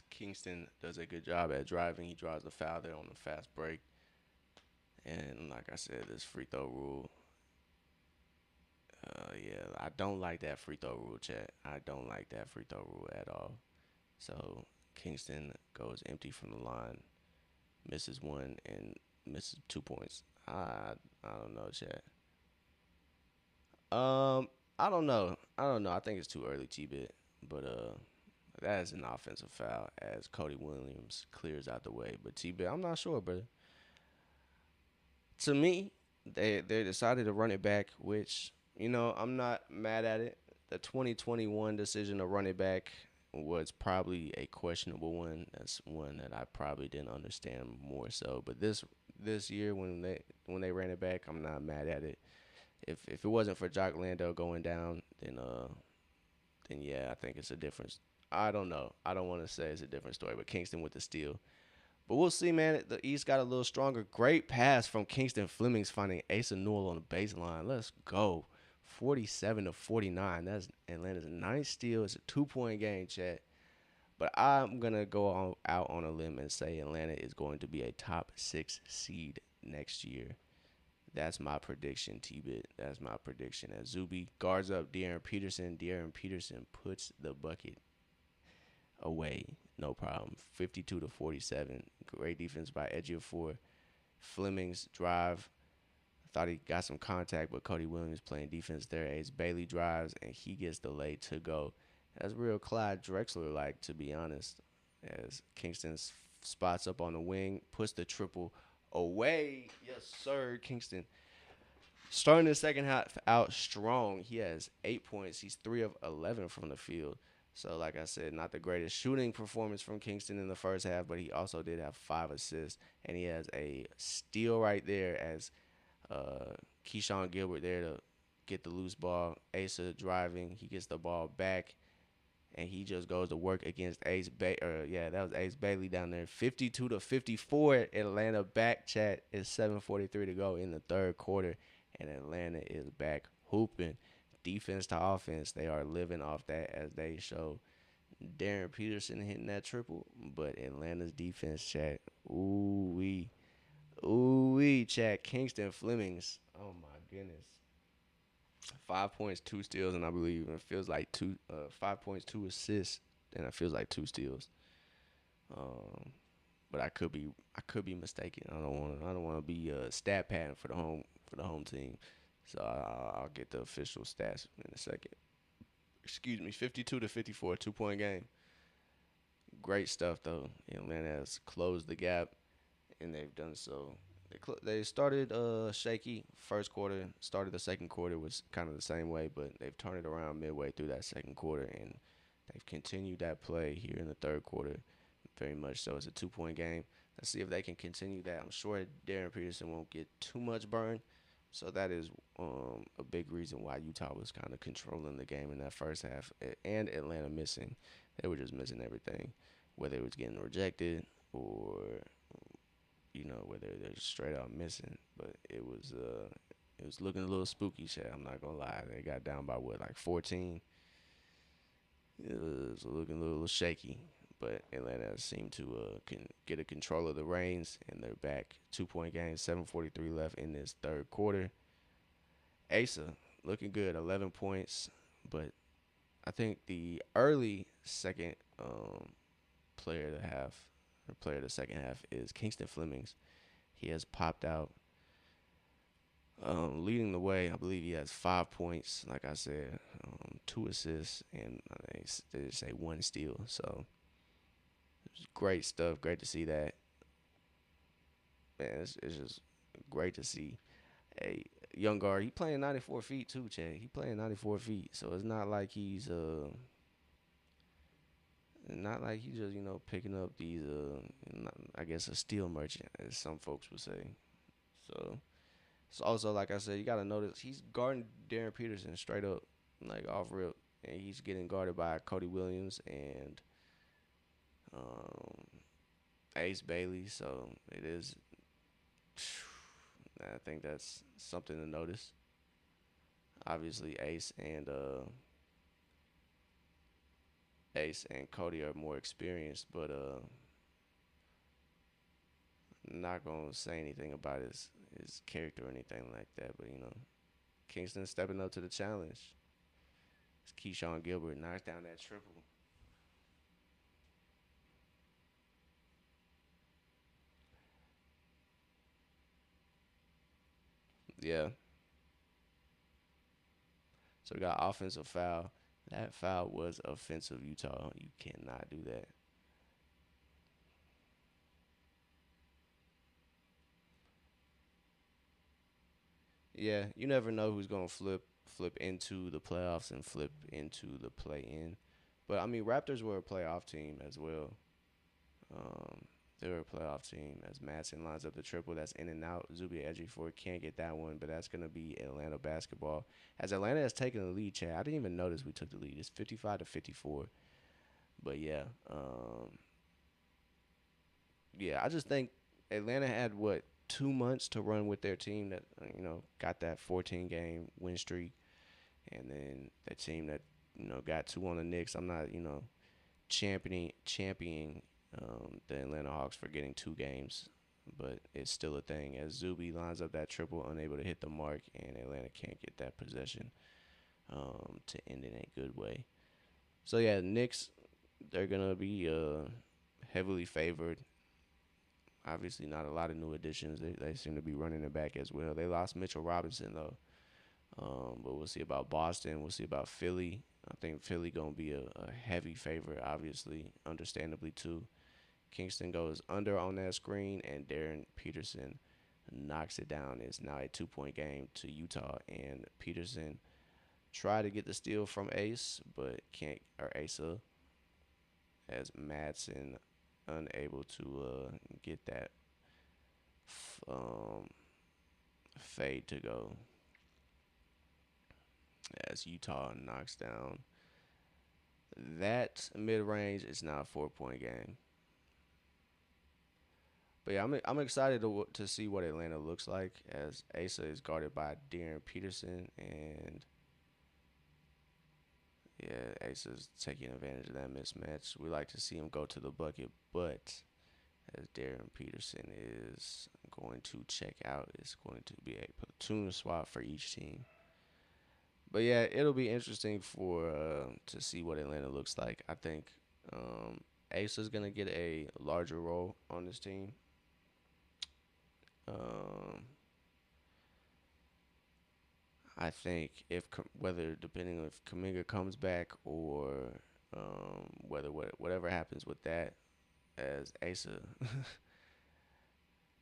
Kingston does a good job at driving. He draws the foul there on the fast break. And like I said, this free throw rule. Yeah, I don't like that free throw rule, Chad. I don't like that free throw rule at all. So Kingston goes empty from the line, misses one, and misses 2 points. I don't know, Chad. I don't know. I think it's too early, T-bit. But that is an offensive foul as Cody Williams clears out the way. But T-bit, I'm not sure, brother. To me, they decided to run it back, which I'm not mad at it. the 2021 decision to run it back was probably a questionable one. That's one that I probably didn't understand more so. But this year when they ran it back, I'm not mad at it. If it wasn't for Jock Lando going down, then yeah, I think it's a difference. I don't know. I don't want to say it's a different story, but Kingston with the steal. But we'll see, man. The East got a little stronger. Great pass from Kingston Flemings finding Asa Newell on the baseline. Let's go. 47-49. That's Atlanta's ninth steal. It's a 2-point game, chat. But I'm going to go out on a limb and say Atlanta is going to be a top 6 seed next year. That's my prediction, T-Bit. That's my prediction. As Zuby guards up De'Aaron Peterson, De'Aaron Peterson puts the bucket away. No problem. 52-47. Great defense by Ejiofor. Fleming's drive. Thought he got some contact, but Cody Williams playing defense there. Ace Bailey drives, and he gets the lay to go. That's real Clyde Drexler like, to be honest. As Kingston spots up on the wing, puts the triple away. Yes, sir, Kingston. Starting the second half out strong. He has 8 points. He's 3 of 11 from the field. So, like I said, not the greatest shooting performance from Kingston in the first half, but he also did have 5 assists. And he has a steal right there as Keyshawn Gilbert there to get the loose ball. Asa driving. He gets the ball back. And he just goes to work against Ace Bailey. Yeah, that was Ace Bailey down there. 52-54. Atlanta back, chat. It's 7:43 to go in the third quarter. And Atlanta is back hooping. Defense to offense, they are living off that as they show Darren Peterson hitting that triple. But Atlanta's defense, chat. Ooh-wee. Ooh-wee, chat. Kingston Flemings. Oh, my goodness. 5 points, 2 steals, and I believe it feels like 5 points, 2 assists, and it feels like 2 steals. But I could be mistaken. I don't want to be a stat pattern for the home team. So I'll get the official stats in a second. Excuse me, 52-54, 2-point game. Great stuff though. Atlanta has closed the gap, and they've done so. They started shaky first quarter. Started the second quarter was kind of the same way, but they've turned it around midway through that second quarter, and they've continued that play here in the third quarter. Very much so. It's a 2-point game. Let's see if they can continue that. I'm sure Darren Peterson won't get too much burn. So that is a big reason why Utah was kind of controlling the game in that first half, and Atlanta missing. They were just missing everything, whether it was getting rejected or whether they're just straight up missing. But it was looking a little spooky, shit. I'm not gonna lie. They got down by like 14. It was looking a little shaky, but Atlanta seemed to can get a control of the reins, and they're back. 2-point game, 7:43 left in this third quarter. Asa looking good, 11 points, but I think the early second player of the half, or player of the second half, is Kingston Flemings. He has popped out, leading the way. I believe he has 5 points, like I said, 2 assists, and they say 1 steal. So great stuff. Great to see that. Man, it's just great to see a young guard. He playing 94 feet too, Chad. He playing 94 feet, so it's not like he's just picking up these I guess a steel merchant, as some folks would say. So it's also, like I said, you gotta notice he's guarding Darren Peterson straight up, like off rip, and he's getting guarded by Cody Williams and Ace Bailey. So it is. I think that's something to notice. Obviously, Ace and Cody are more experienced, but not gonna say anything about his character or anything like that. But Kingston stepping up to the challenge. It's Keyshawn Gilbert knocked down that triple. Yeah. So we got offensive foul. That foul was offensive, Utah. You cannot do that. Yeah, you never know who's gonna flip flip into the playoffs and flip into the play in. But I mean, Raptors were a playoff team as well. Um, they were a playoff team as Madsen lines up the triple that's in and out. Zubi Ejiofor can't get that one, but that's gonna be Atlanta basketball. As Atlanta has taken the lead, Chad. I didn't even notice we took the lead. It's 55-54. But yeah, yeah. I just think Atlanta had what 2 months to run with their team that got that 14 game win streak, and then that team that got two on the Knicks. I'm not championing the Atlanta Hawks for getting 2 games, but it's still a thing as Zuby lines up that triple, unable to hit the mark, and Atlanta can't get that possession to end in a good way. So yeah, Knicks, they're gonna be heavily favored. Obviously, not a lot of new additions. They seem to be running it back as well. They lost Mitchell Robinson though, but we'll see about Boston. We'll see about Philly. I think Philly gonna be a heavy favorite, obviously, understandably too. Kingston goes under on that screen, and Darren Peterson knocks it down. It's now a 2 point game to Utah, and Peterson tried to get the steal from Ace, but can't, or Asa, as Madsen unable to get that um, fade to go, as Utah knocks down that mid range. It's now a 4 point game. But yeah, I'm excited to see what Atlanta looks like as Asa is guarded by Darren Peterson, and yeah, Asa's taking advantage of that mismatch. We like to see him go to the bucket, but as Darren Peterson is going to check out, it's going to be a platoon swap for each team. But yeah, it'll be interesting for to see what Atlanta looks like. I think Asa's gonna get a larger role on this team. Um, I think if whether depending on if Kaminga comes back or whether whatever happens with that, as Asa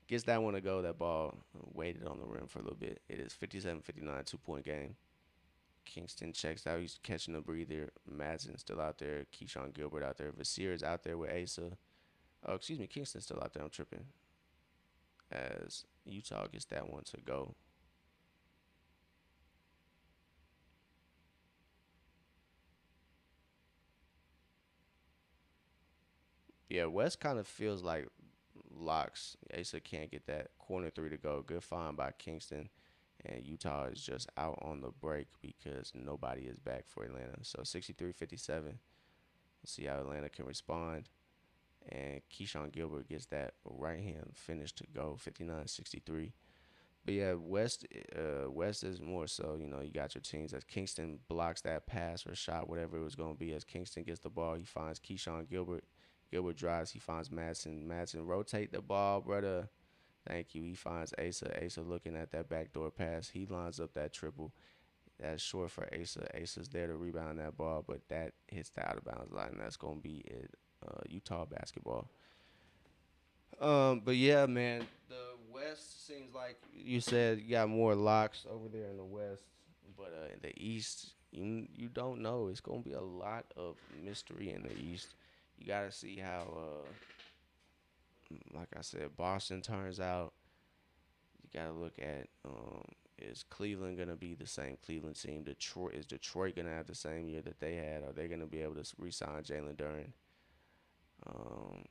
gets that one to go, that ball waited on the rim for a little bit. It is 57-59, 2 point game. Kingston checks out. He's catching a breather. Madsen's still out there. Keyshawn Gilbert out there. Vasir is out there with Asa. Oh, excuse me. Kingston's still out there. I'm tripping. As Utah gets that one to go. Yeah, West kind of feels like locks. Asa can't get that corner three to go. Good find by Kingston. And Utah is just out on the break because nobody is back for Atlanta. So 63-57. We'll see how Atlanta can respond. And Keyshawn Gilbert gets that right hand finish to go 59-63. But yeah, West is more so, you got your teams as Kingston blocks that pass or shot, whatever it was going to be. As Kingston gets the ball, he finds Keyshawn Gilbert. Gilbert drives, he finds Madsen. Madsen rotate the ball, brother. Thank you. He finds Asa. Asa looking at that backdoor pass. He lines up that triple. That's short for Asa. Asa's there to rebound that ball, but that hits the out of bounds line. That's going to be it. Utah basketball. But yeah, man, the West seems like you said you got more locks over there in the West, but in the East, you don't know. It's gonna be a lot of mystery in the East. You gotta see how, like I said, Boston turns out. You gotta look at is Cleveland gonna be the same Cleveland team? Detroit gonna have the same year that they had? Are they gonna be able to re-sign Jalen Duren? Um,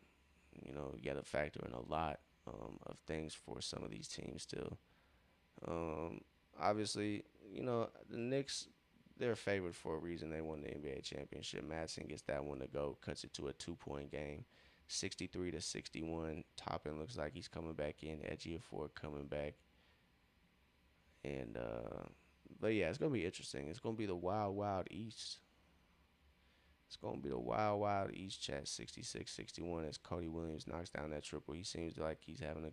you got to factor in a lot of things for some of these teams still. Um, Obviously, the Knicks, they're favored for a reason. They won the NBA championship. Madsen gets that one to go, cuts it to a 2 point game, 63-61. Toppin looks like he's coming back in. Ejiofor coming back, and but yeah, it's gonna be interesting. It's gonna be the wild, wild East. It's going to be the wild, wild East chat 66-61 as Cody Williams knocks down that triple. He seems like he's having a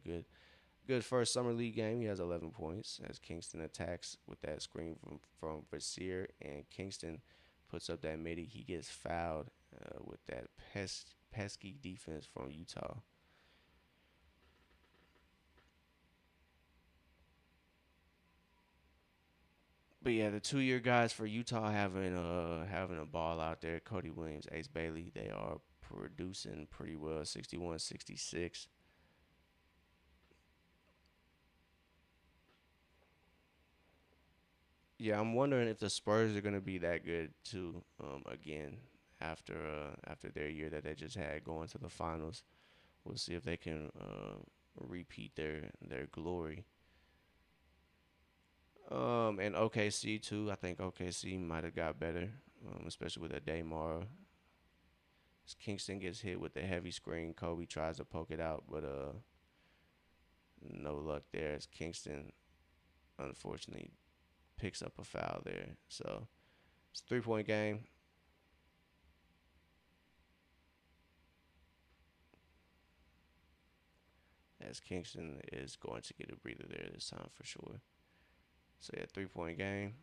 good first summer league game. He has 11 points as Kingston attacks with that screen from Vasir, and Kingston puts up that midi. He gets fouled with that pesky defense from Utah. But yeah, the 2 year guys for Utah having a ball out there. Cody Williams, Ace Bailey, they are producing pretty well. 61, 66. Yeah, I'm wondering if the Spurs are gonna be that good too. Again, after their year that they just had going to the finals, we'll see if they can repeat their glory. And OKC too. I think OKC might have got better, especially with a Daymar. As Kingston gets hit with the heavy screen, Kobe tries to poke it out, but no luck there. As Kingston unfortunately picks up a foul there. So it's a 3 point game. As Kingston is going to get a breather there this time for sure. So yeah, 3 point game.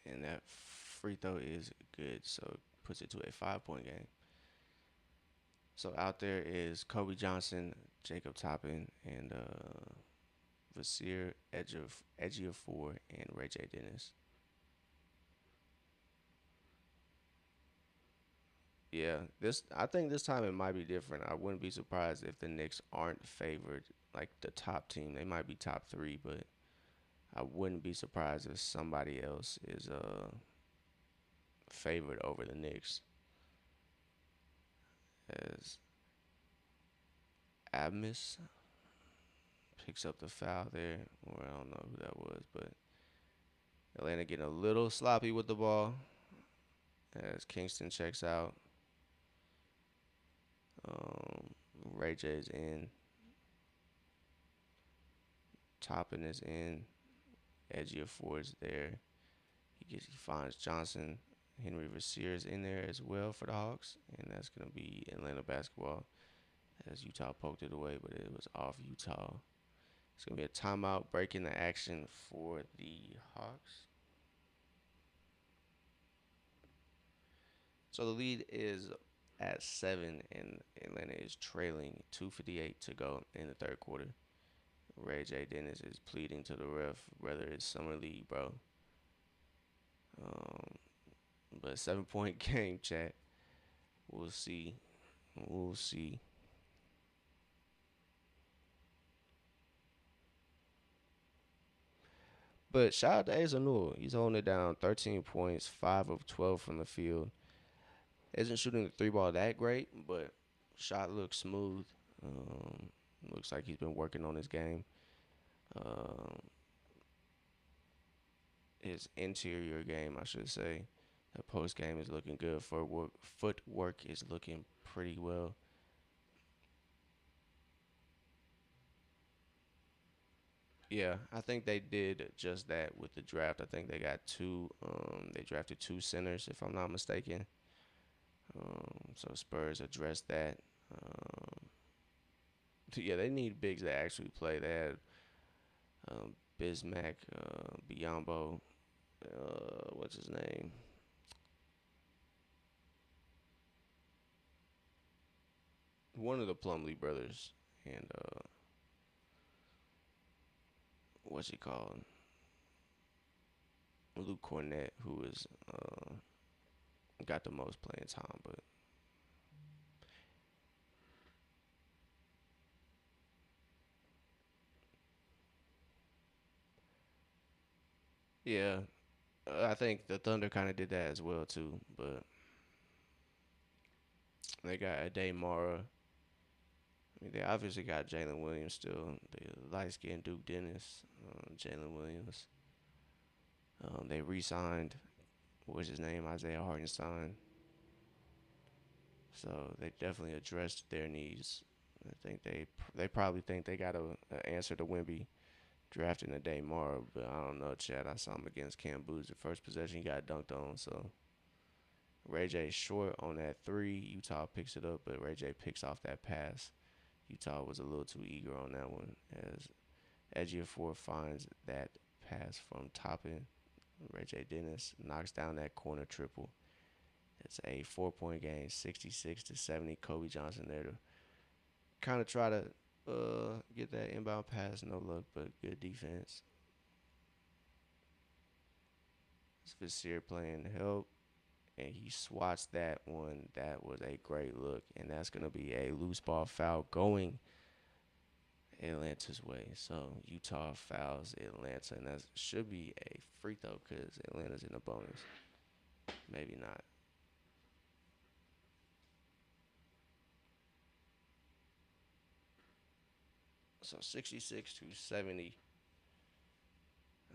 And that free throw is good. So puts it to a 5 point game. So out there is Kobe Johnson, Jacob Toppin, and Vasir Edgeofor, and Ray J Dennis. Yeah, this I think this time it might be different. I wouldn't be surprised if the Knicks aren't favored like the top team. They might be top three, but I wouldn't be surprised if somebody else is favored over the Knicks. As Abmas picks up the foul there, or I don't know who that was, but Atlanta getting a little sloppy with the ball as Kingston checks out. Um, Ray J's in, Toppin is in, Edgy Ford's there. He finds Johnson, Henry Vasir is in there as well for the Hawks, and that's gonna be Atlanta basketball as Utah poked it away, but it was off Utah. It's gonna be a timeout breaking the action for the Hawks. So the lead is at 7, and Atlanta is trailing 2:58 to go in the third quarter. Ray J Dennis is pleading to the ref, whether it's summer league, bro. Um, but 7 point game, chat. We'll see. We'll see. But shout out to Azanul. He's holding it down. 13 points, 5 of 12 from the field. Isn't shooting the three ball that great, but shot looks smooth. Um, Looks like he's been working on his game. Um, his interior game, I should say. The post game is looking good. Footwork is looking pretty well. Yeah, I think they did just that with the draft. I think they got two. They drafted two centers, if I'm not mistaken. So Spurs addressed that. Um, yeah, they need bigs that actually play. They had Bismack, Biombo, what's his name? One of the Plumlee brothers, and what's he called? Luke Cornett, who is got the most playing time. But yeah, I think the Thunder kind of did that as well too. But they got Ade Mara. I mean, they obviously got Jalen Williams still. The light skinned Duke Dennis, Jalen Williams. They re-signed, what's his name, Isaiah Hartenstein. So they definitely addressed their needs. I think they probably think they got a answer to Wimby drafting a day more, but I don't know, Chad. I saw him against Cam Booz. The first possession he got dunked on. So Ray J short on that three. Utah picks it up, but Ray J picks off that pass. Utah was a little too eager on that one as Ejiofor finds that pass from Toppin. Ray J Dennis knocks down that corner triple, It's a 4 point game, 66-70. Kobe Johnson there to kind of try to get that inbound pass. No look, but good defense. It's Vassir playing help, and he swats that one. That was a great look, and that's gonna be a loose ball foul going Atlanta's way. So Utah fouls Atlanta, and that should be a free throw because Atlanta's in the bonus. Maybe not. So 66-70.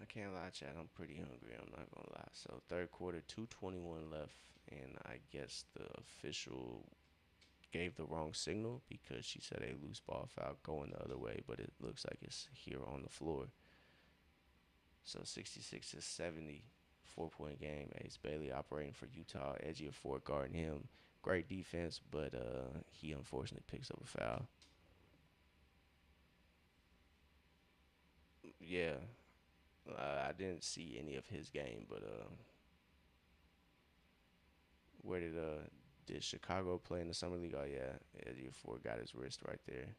I can't lie, Chad. I'm pretty hungry. I'm not gonna lie. So third quarter, 2:21 left, and I guess the official gave the wrong signal because she said a loose ball foul going the other way, but it looks like it's here on the floor. So 66-70, 4 point game. Ace Bailey operating for Utah. Edgy of Ford guarding him. Great defense, but he unfortunately picks up a foul. Yeah, I didn't see any of his game, but where did Chicago play in the summer league? Oh yeah, Edgy of Ford got his wrist right there.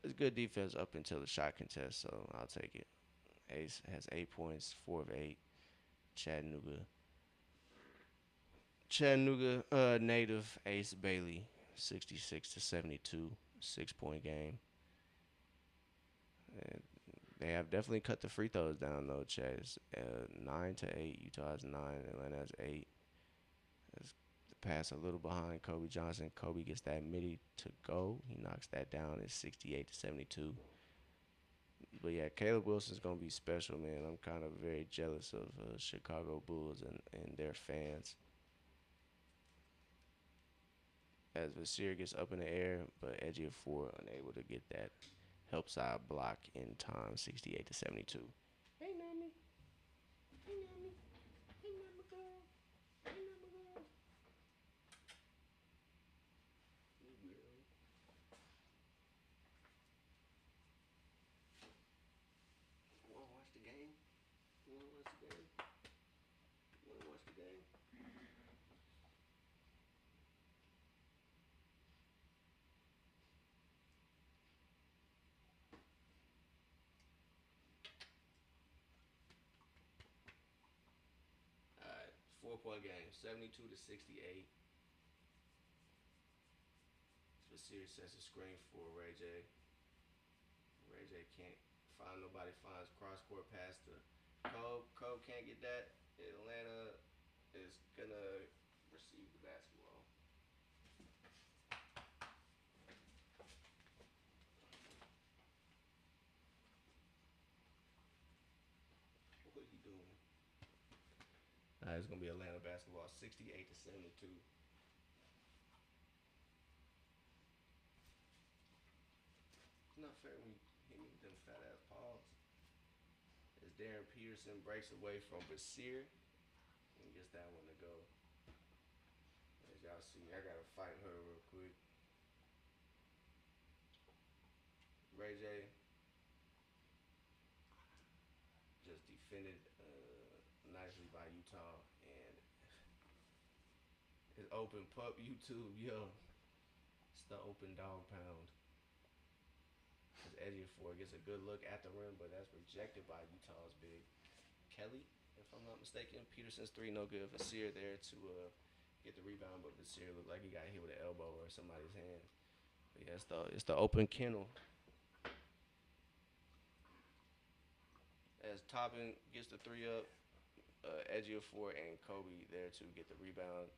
It's good defense up until the shot contest, so I'll take it. Ace has 8 points, 4 of 8. Chattanooga native Ace Bailey, 66-72, 6 point game. And they have definitely cut the free throws down though. Chad, it's 9-8. Utah has 9. Atlanta has 8. That's the pass a little behind Kobe Johnson. Kobe gets that midi to go. He knocks that down. It's 68-72. But yeah, Caleb Wilson's gonna be special, man. I'm kind of very jealous of Chicago Bulls and their fans. As Vassir gets up in the air, but Edgy of Four unable to get that help side block in time, 68-72. Hey, Nami. Hey, Nami. Hey, Mama girl. Hey, Mama girl. You weirdo. You wanna watch the game? You wanna watch the game? You wanna watch the game? All right, 4 point game, 72-68. Vassir sets a screen for Ray J. Ray J can't find nobody. Finds cross court pass to Cole. Cole can't get that. Atlanta is gonna receive the basketball. What are you doing? It's gonna be Atlanta basketball, 68-72. It's not fair when you hit me with them fat ass paws. As Darren Peterson breaks away from Basir and gets that one to go. As y'all see, I gotta fight her real quick. Ray J just defended nicely by Utah, and his open pup YouTube, yo, it's the open dog pound. As Edgy Ford gets a good look at the rim, but that's rejected by Utah's big Kelly, if I'm not mistaken. Peterson's three no good. Vassir there to get the rebound, but Vassir looked like he got hit with an elbow or somebody's hand. But yeah, it's the open kennel. As Toppin gets the three up, Edgy Ford and Kobe there to get the rebound.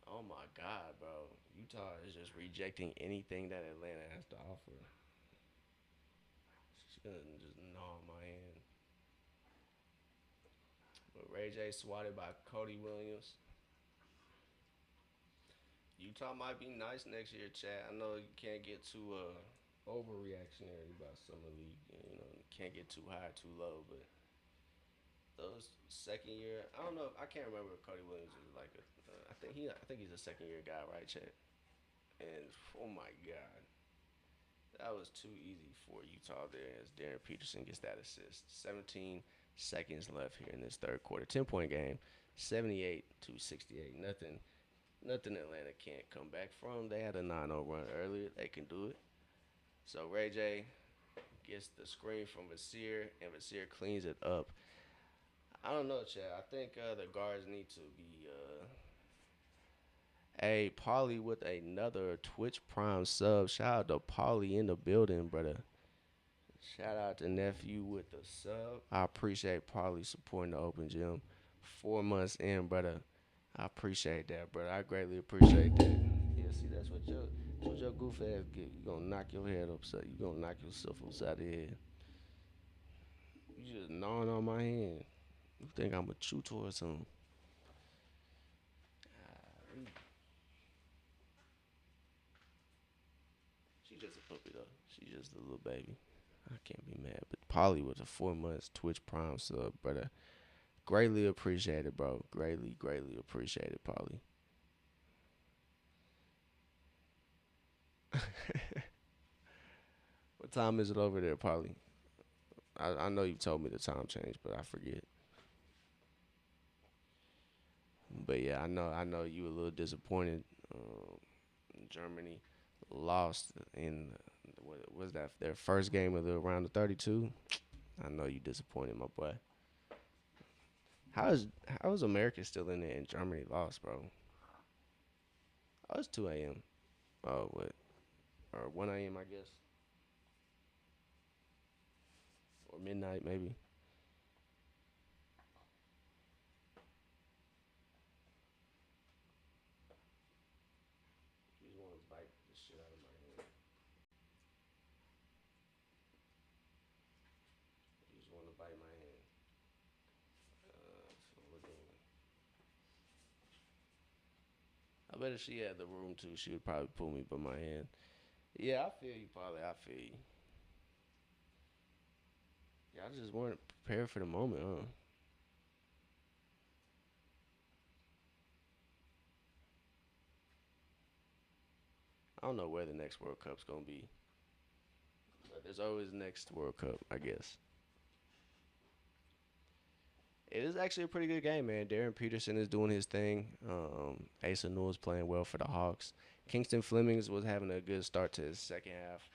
Oh my God, bro! Utah is just rejecting anything that Atlanta has to offer. She's gonna just gnaw my hand. But Ray J swatted by Cody Williams. Utah might be nice next year, Chad. I know you can't get too overreactionary about summer league. You know, you can't get too high, too low. But those second year, I don't know. I can't remember if Cody Williams is like a. I think he's a second year guy, right, Chad? And oh my God, that was too easy for Utah there. As Darren Peterson gets that assist. 17 seconds left here in this third quarter. 10 point game. 78 to 68. Nothing Atlanta can't come back from. They had a 9-0 run earlier. They can do it. So Ray J gets the screen from Vasir, and Vasir cleans it up. I don't know, Chad. I think the guards need to be. Hey, Paulie with another Twitch Prime sub. Shout out to Paulie in the building, brother. Shout out to nephew with the sub. I appreciate Paulie supporting the open gym. 4 months in, brother. I appreciate that, brother. I greatly appreciate that. Yeah, see, that's what your goof ass get. You gonna knock your head upside. You gonna knock yourself upside the head. You just gnawing on my hand. You think I'm a chew toy or something? She just a puppy though. She just a little baby. I can't be mad. But Polly was a 4 months Twitch Prime sub, brother. Greatly appreciated, bro. Greatly appreciated, Polly. What time is it over there, Polly? I know you told me the time change, but I forget. But yeah, I know you a little disappointed. Germany lost in what was that their first game of the round of 32. I know you disappointed, my boy. How is America still in there and Germany lost, bro? Oh, it's 2 a.m. Oh, what? Or 1 a.m. I guess, or midnight maybe. You just want to bite the shit out of my hand. You just want to bite my hand. That's what we're doing. I bet if she had the room too, she would probably pull me by my hand. Yeah, I feel you, probably. I feel you. Y'all just weren't prepared for the moment, huh? I don't know where the next World Cup's gonna be, but there's always next World Cup, I guess. It is actually a pretty good game, man. Darren Peterson is doing his thing. Asa Newell's playing well for the Hawks. Kingston Flemings was having a good start to his second half.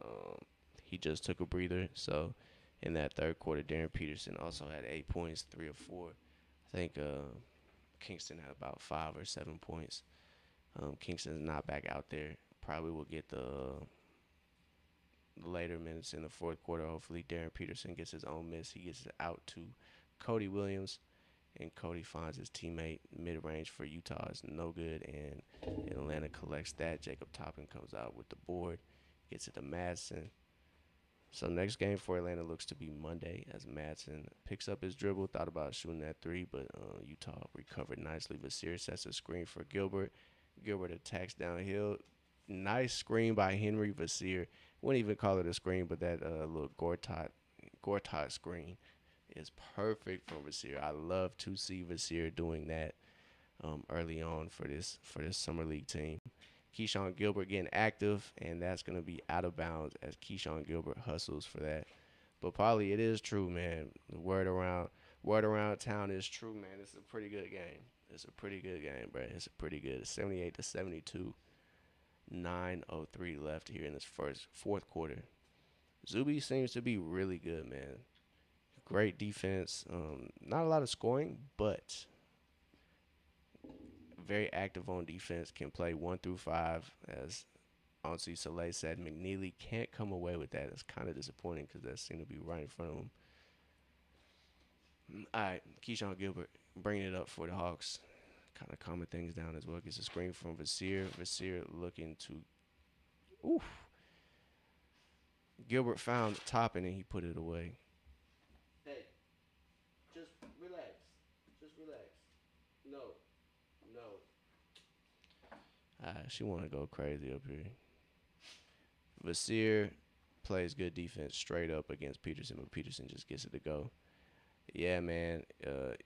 Um, he just took a breather. So in that third quarter, Darren Peterson also had 8 points, 3 or 4. I think Kingston had about 5 or 7 points. Kingston's not back out there. Probably will get the later minutes in the fourth quarter. Hopefully, Darren Peterson gets his own miss. He gets it out to Cody Williams, and Cody finds his teammate mid range for Utah is no good, and Atlanta collects that. Jacob Toppin comes out with the board, gets it to Madsen. So next game for Atlanta looks to be Monday as Madsen picks up his dribble, thought about shooting that three, but Utah recovered nicely. Vasir sets a screen for Gilbert. Gilbert attacks downhill. Nice screen by Henry Vasir. Wouldn't even call it a screen, but that little Gortat screen is perfect for Vasir. I love to see Vasir doing that early on for this summer league team. Keyshawn Gilbert getting active, and that's gonna be out of bounds as Keyshawn Gilbert hustles for that. But probably it is true, man. The word around town is true, man. It's a pretty good game. It's a pretty good game, bro. It's a pretty good. It's 78 to 72. 9:03 left here in this fourth quarter. Zuby seems to be really good, man. Great defense. Not a lot of scoring, but very active on defense. Can play 1 through 5. As Auntie Soleil said, McNeely can't come away with that. It's kind of disappointing because that seemed to be right in front of him. All right, Keyshawn Gilbert bringing it up for the Hawks. Kind of calming things down as well. Gets a screen from Vasir. Vasir looking to. Oof. Gilbert found Toppin and he put it away. Hey, just relax. Just relax. No, no. She want to go crazy up here. Vasir plays good defense straight up against Peterson, but Peterson just gets it to go. Yeah, man.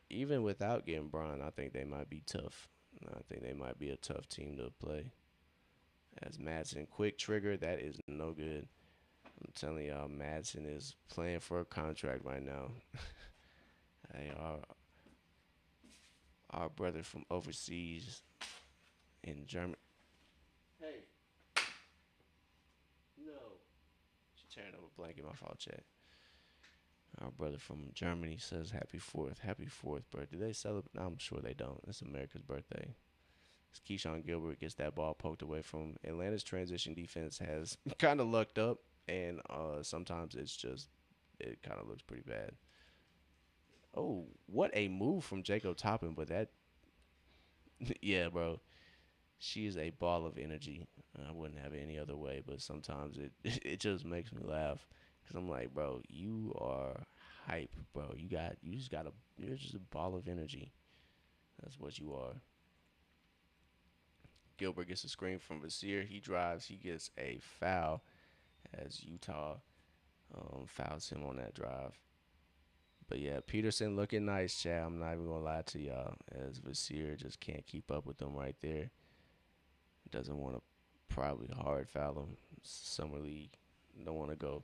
Even without getting Bron, I think they might be tough. I think they might be a tough team to play. As Madsen, quick trigger, that is no good. I'm telling y'all, Madsen is playing for a contract right now. They are. our brother from overseas in Germany. Hey, no. She turned over a blanket. My fault, chat. Our brother from Germany says happy 4th. Happy 4th birthday. Do they celebrate? I'm sure they don't. It's America's birthday. Keyshawn Gilbert gets that ball poked away from him. Atlanta's transition defense has kind of lucked up, and sometimes it kind of looks pretty bad. Oh, what a move from Jacob Toppin, but that, yeah, bro, she is a ball of energy. I wouldn't have it any other way, but sometimes it it just makes me laugh because I'm like, bro, you are hype, bro. You're just a ball of energy. That's what you are. Gilbert gets a screen from Vasir. He drives. He gets a foul as Utah fouls him on that drive. But yeah, Peterson looking nice, Chad. I'm not even gonna lie to y'all, as Vasir just can't keep up with them right there. Doesn't want to probably hard foul him. Summer league, don't want to go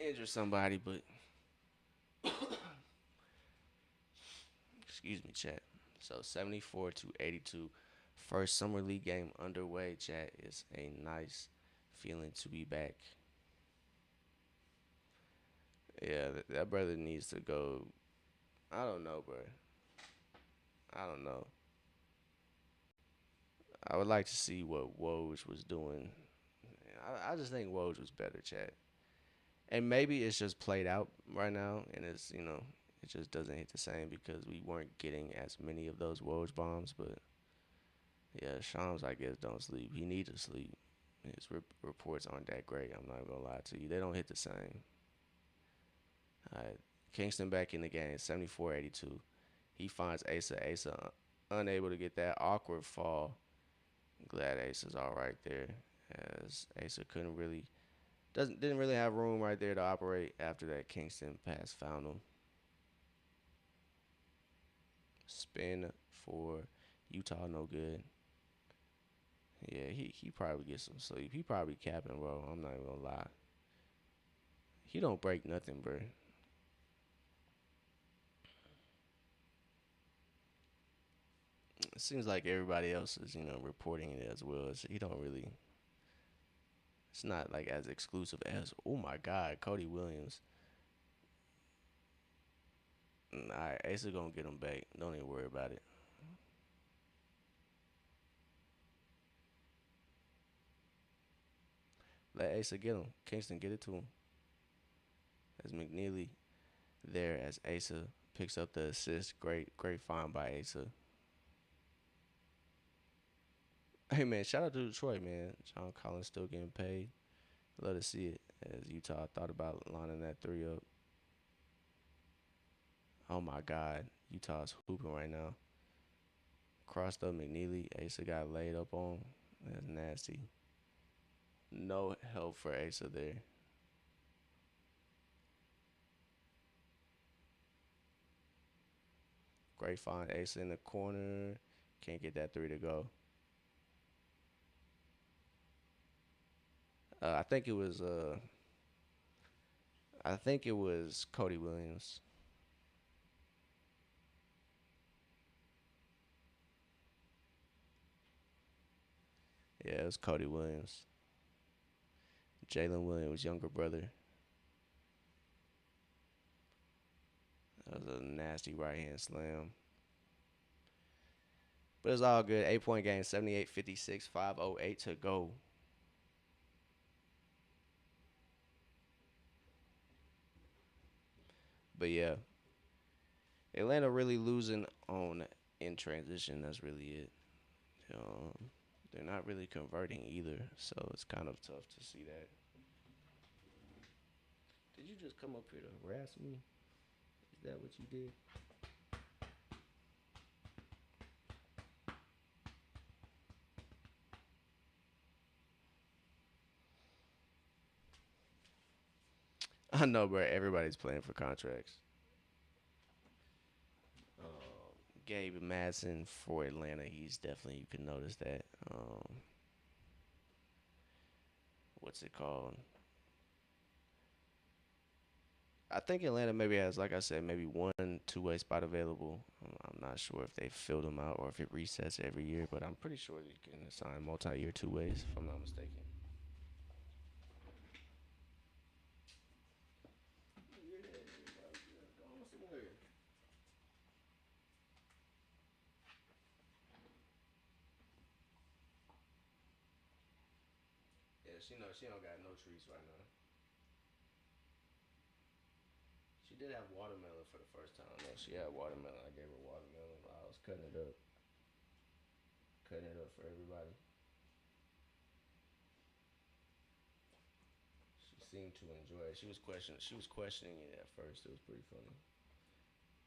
injure somebody, but excuse me, Chad. So 74 to 82, first summer league game underway. Chad, is a nice feeling to be back. Yeah, that brother needs to go. I don't know, bro. I don't know. I would like to see what Woj was doing. I just think Woj was better, Chad. And maybe it's just played out right now, and it just doesn't hit the same because we weren't getting as many of those Woj bombs. But yeah, Shams, I guess, don't sleep. He needs to sleep. His reports aren't that great. I'm not gonna lie to you. They don't hit the same. All right, Kingston back in the game, 74-82. He finds Asa. Asa unable to get that awkward fall. Glad Asa's all right there, as Asa couldn't really doesn't didn't really have room right there to operate after that Kingston pass found him. Spin for Utah, no good. Yeah, he probably gets some sleep. He probably capping, bro. I'm not even gonna lie. He don't break nothing, bro. It seems like everybody else is, reporting it as well. He don't really. It's not like as exclusive as. Oh my God, Cody Williams. All right, Ace is gonna get him back. Don't even worry about it. Let Asa get him. Kingston get it to him. As McNeely there as Asa picks up the assist. Great find by Asa. Hey man, shout out to Detroit, man. John Collins still getting paid. Love to see it as Utah thought about lining that three up. Oh my God, Utah's hooping right now. Crossed up McNeely. Asa got laid up on. That's nasty. No help for Asa there. Great find, Asa in the corner. Can't get that three to go. I think it was. I think it was Cody Williams. Yeah, it was Cody Williams. Jalen Williams' younger brother. That was a nasty right hand slam. But it's all good. 8 point game, 78-56, 5:08 to go. But yeah, Atlanta really losing on in transition. That's really it. Um, they're not really converting either, so it's kind of tough to see that. Did you just come up here to harass me? Is that what you did? I know, bro. Everybody's playing for contracts. Gabe Madsen for Atlanta. He's definitely, you can notice that. What's it called? I think Atlanta maybe has, like I said, maybe one two-way spot available. I'm not sure if they filled them out or if it resets every year, but I'm pretty sure you can assign multi-year two ways, if I'm not mistaken. Yeah, she don't got no treats right now. She did have watermelon for the first time though. She had watermelon. I gave her watermelon while I was cutting it up for everybody. She seemed to enjoy it. She was questioning it at first. It was pretty funny,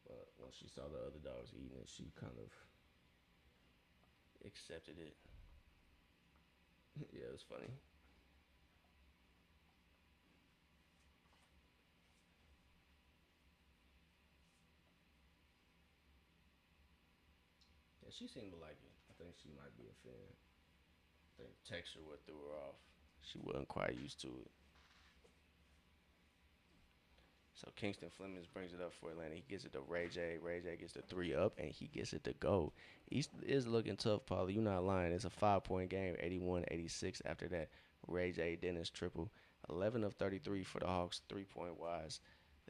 but once she saw the other dogs eating it, she kind of accepted it. Yeah, it was funny. Yeah, she seemed to like it. I think she might be a fan. I think texture what threw her off. She wasn't quite used to it. So Kingston Flemings brings it up for Atlanta. He gets it to Ray J. Ray J gets the three up, and he gets it to go. East is looking tough, Paulie. You're not lying. It's a 5 point game, 81-86 after that Ray J Dennis triple. 11 of 33 for the Hawks, 3 point wise.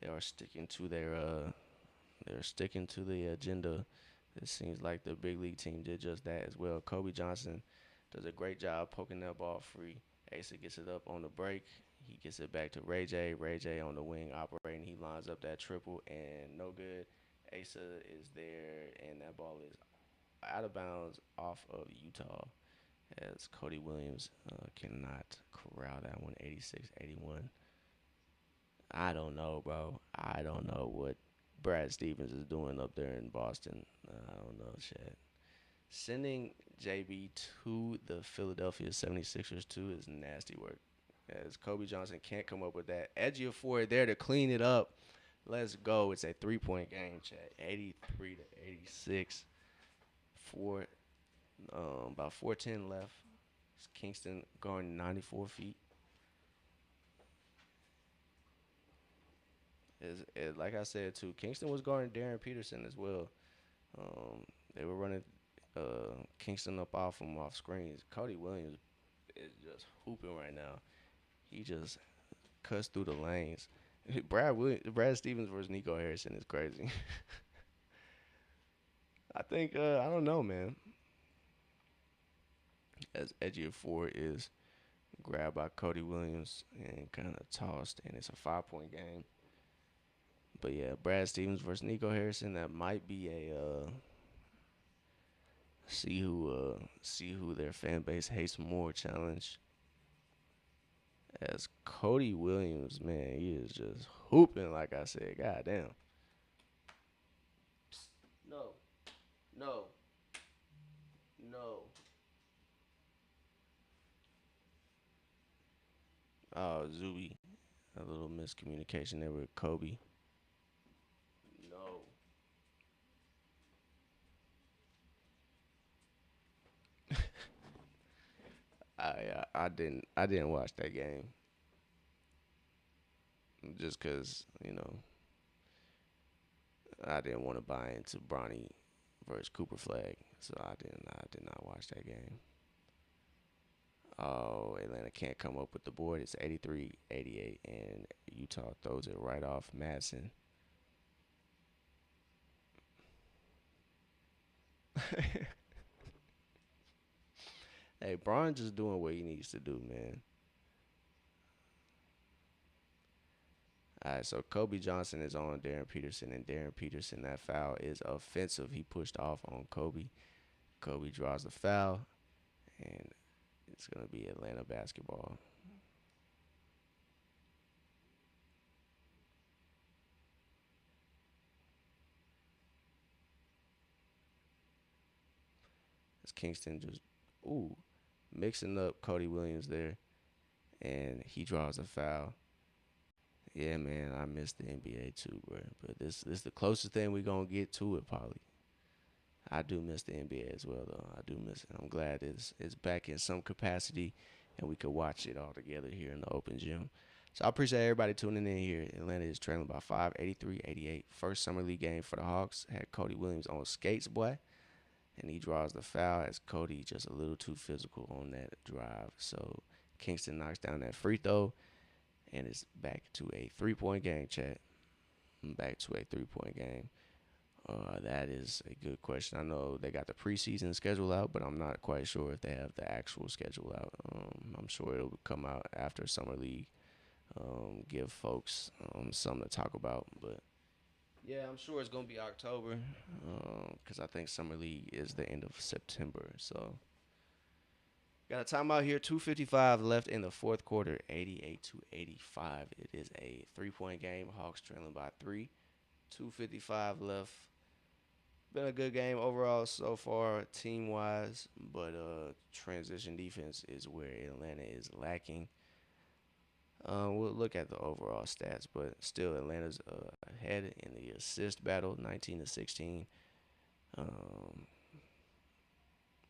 They are sticking to they're sticking to the agenda. It seems like the big league team did just that as well. Kobe Johnson does a great job poking that ball free. Asa gets it up on the break. He gets it back to Ray J. Ray J on the wing operating. He lines up that triple and no good. Asa is there and that ball is out of bounds off of Utah as Cody Williams cannot corral that one. 86-81. I don't know, bro. I don't know what Brad Stevens is doing up there in Boston. I don't know, shit. Sending JB to the Philadelphia 76ers too is nasty work. As Kobe Johnson can't come up with that. Edgy for it there to clean it up. Let's go. It's a 3 point game, chat. 83-86. Four about 4:10 left. It's Kingston going 94 feet. Like I said too, Kingston was guarding Darren Peterson as well. Um, they were running Kingston up off him off screens. Cody Williams is just hooping right now. He just cuts through the lanes. Brad Stevens versus Nico Harrison is crazy. I think I don't know, man. As Edgy Ford is grabbed by Cody Williams and kind of tossed, and it's a 5 point game. But yeah, Brad Stevens versus Nico Harrison. That might be a see who their fan base hates more challenge. As Cody Williams, man, he is just hooping like I said. God damn. No, no, no. Oh, Zuby. A little miscommunication there with Kobe. No. I didn't watch that game just cause I didn't want to buy into Bronny versus Cooper Flag, so I did not watch that game. Oh, Atlanta can't come up with the board. It's 83-88, and Utah throws it right off Madsen. Hey, Braun just doing what he needs to do, man. All right, so Kobe Johnson is on Darren Peterson, and Darren Peterson, that foul is offensive. He pushed off on Kobe. Kobe draws the foul, and it's going to be Atlanta basketball. It's Kingston just, ooh, mixing up Cody Williams there, and he draws a foul. Yeah, man, I miss the NBA too, bro. But this is the closest thing we gonna get to it, probably. I do miss the NBA as well, though. I do miss it. I'm glad it's back in some capacity, and we could watch it all together here in the open gym. So I appreciate everybody tuning in here. Atlanta is trailing by 5, 83-88. First summer league game for the Hawks. Had Cody Williams on skates, boy. And he draws the foul as Cody just a little too physical on that drive. So Kingston knocks down that free throw, and it's back to a 3-point game, chat. Back to a 3-point game. That is a good question. I know they got the preseason schedule out, but I'm not quite sure if they have the actual schedule out. I'm sure it'll come out after summer league. Give folks something to talk about, but yeah, I'm sure it's gonna be October, because I think summer league is the end of September. So got a timeout here. 2:55 left in the fourth quarter. 88-85. It is a 3-point game. Hawks trailing by 3. 2:55 left. Been a good game overall so far, team wise, but transition defense is where Atlanta is lacking. We'll look at the overall stats, but still Atlanta's ahead in the assist battle, 19-16. Um,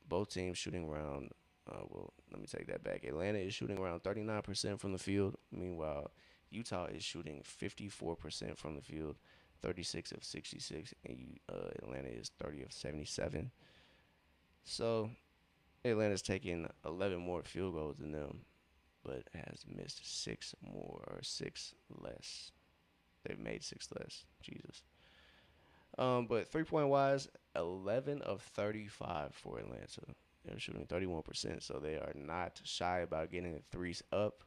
both teams shooting around. Well, let me take that back. Atlanta is shooting around 39% from the field. Meanwhile, Utah is shooting 54% from the field, 36 of 66, and Atlanta is 30 of 77. So Atlanta's taking 11 more field goals than them, but has missed 6 more or 6 less. They've made 6 less. Jesus. But 3-point wise, 11 of 35 for Atlanta. They're shooting 31%, so they are not shy about getting the threes up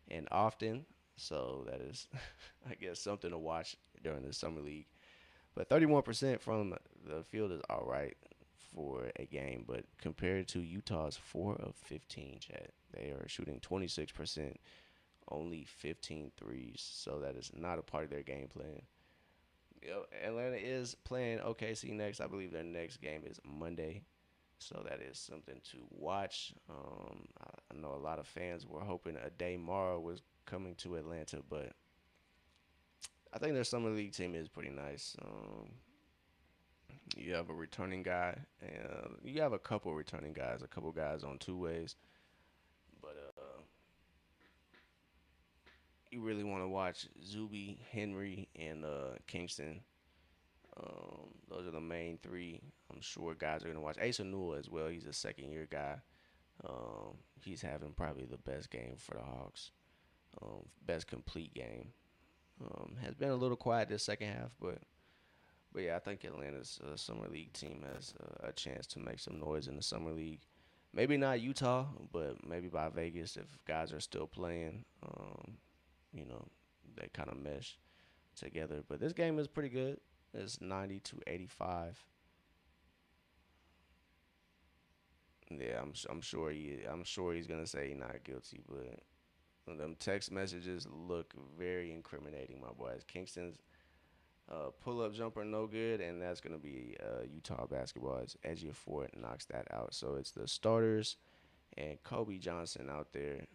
and often. So that is, I guess, something to watch during the summer league. But 31% from the field is all right for a game, but compared to Utah's 4 of 15, chat, they are shooting 26%, only 15 threes. So that is not a part of their game plan. Atlanta is playing OKC next. I believe their next game is Monday. So that is something to watch. I know a lot of fans were hoping Aday Mara was coming to Atlanta, but I think their summer league team is pretty nice. You have a returning guy, and you have a couple returning guys, a couple guys on two ways, but you really want to watch Zuby, Henry, and Kingston. Those are the main three. I'm sure guys are gonna watch Asa Newell as well. He's a second year guy. He's having probably the best game for the Hawks. Best complete game. Has been a little quiet this second half, but yeah, I think Atlanta's summer league team has a chance to make some noise in the summer league. Maybe not Utah, but maybe by Vegas if guys are still playing. You know, they kind of mesh together. But this game is pretty good. It's 90-85. Yeah, I'm sure he's gonna say he's not guilty, but them text messages look very incriminating, my boys. Kingston's pull up jumper no good, and that's gonna be Utah basketball. As Ejiofor knocks that out. So it's the starters and Kobe Johnson out there.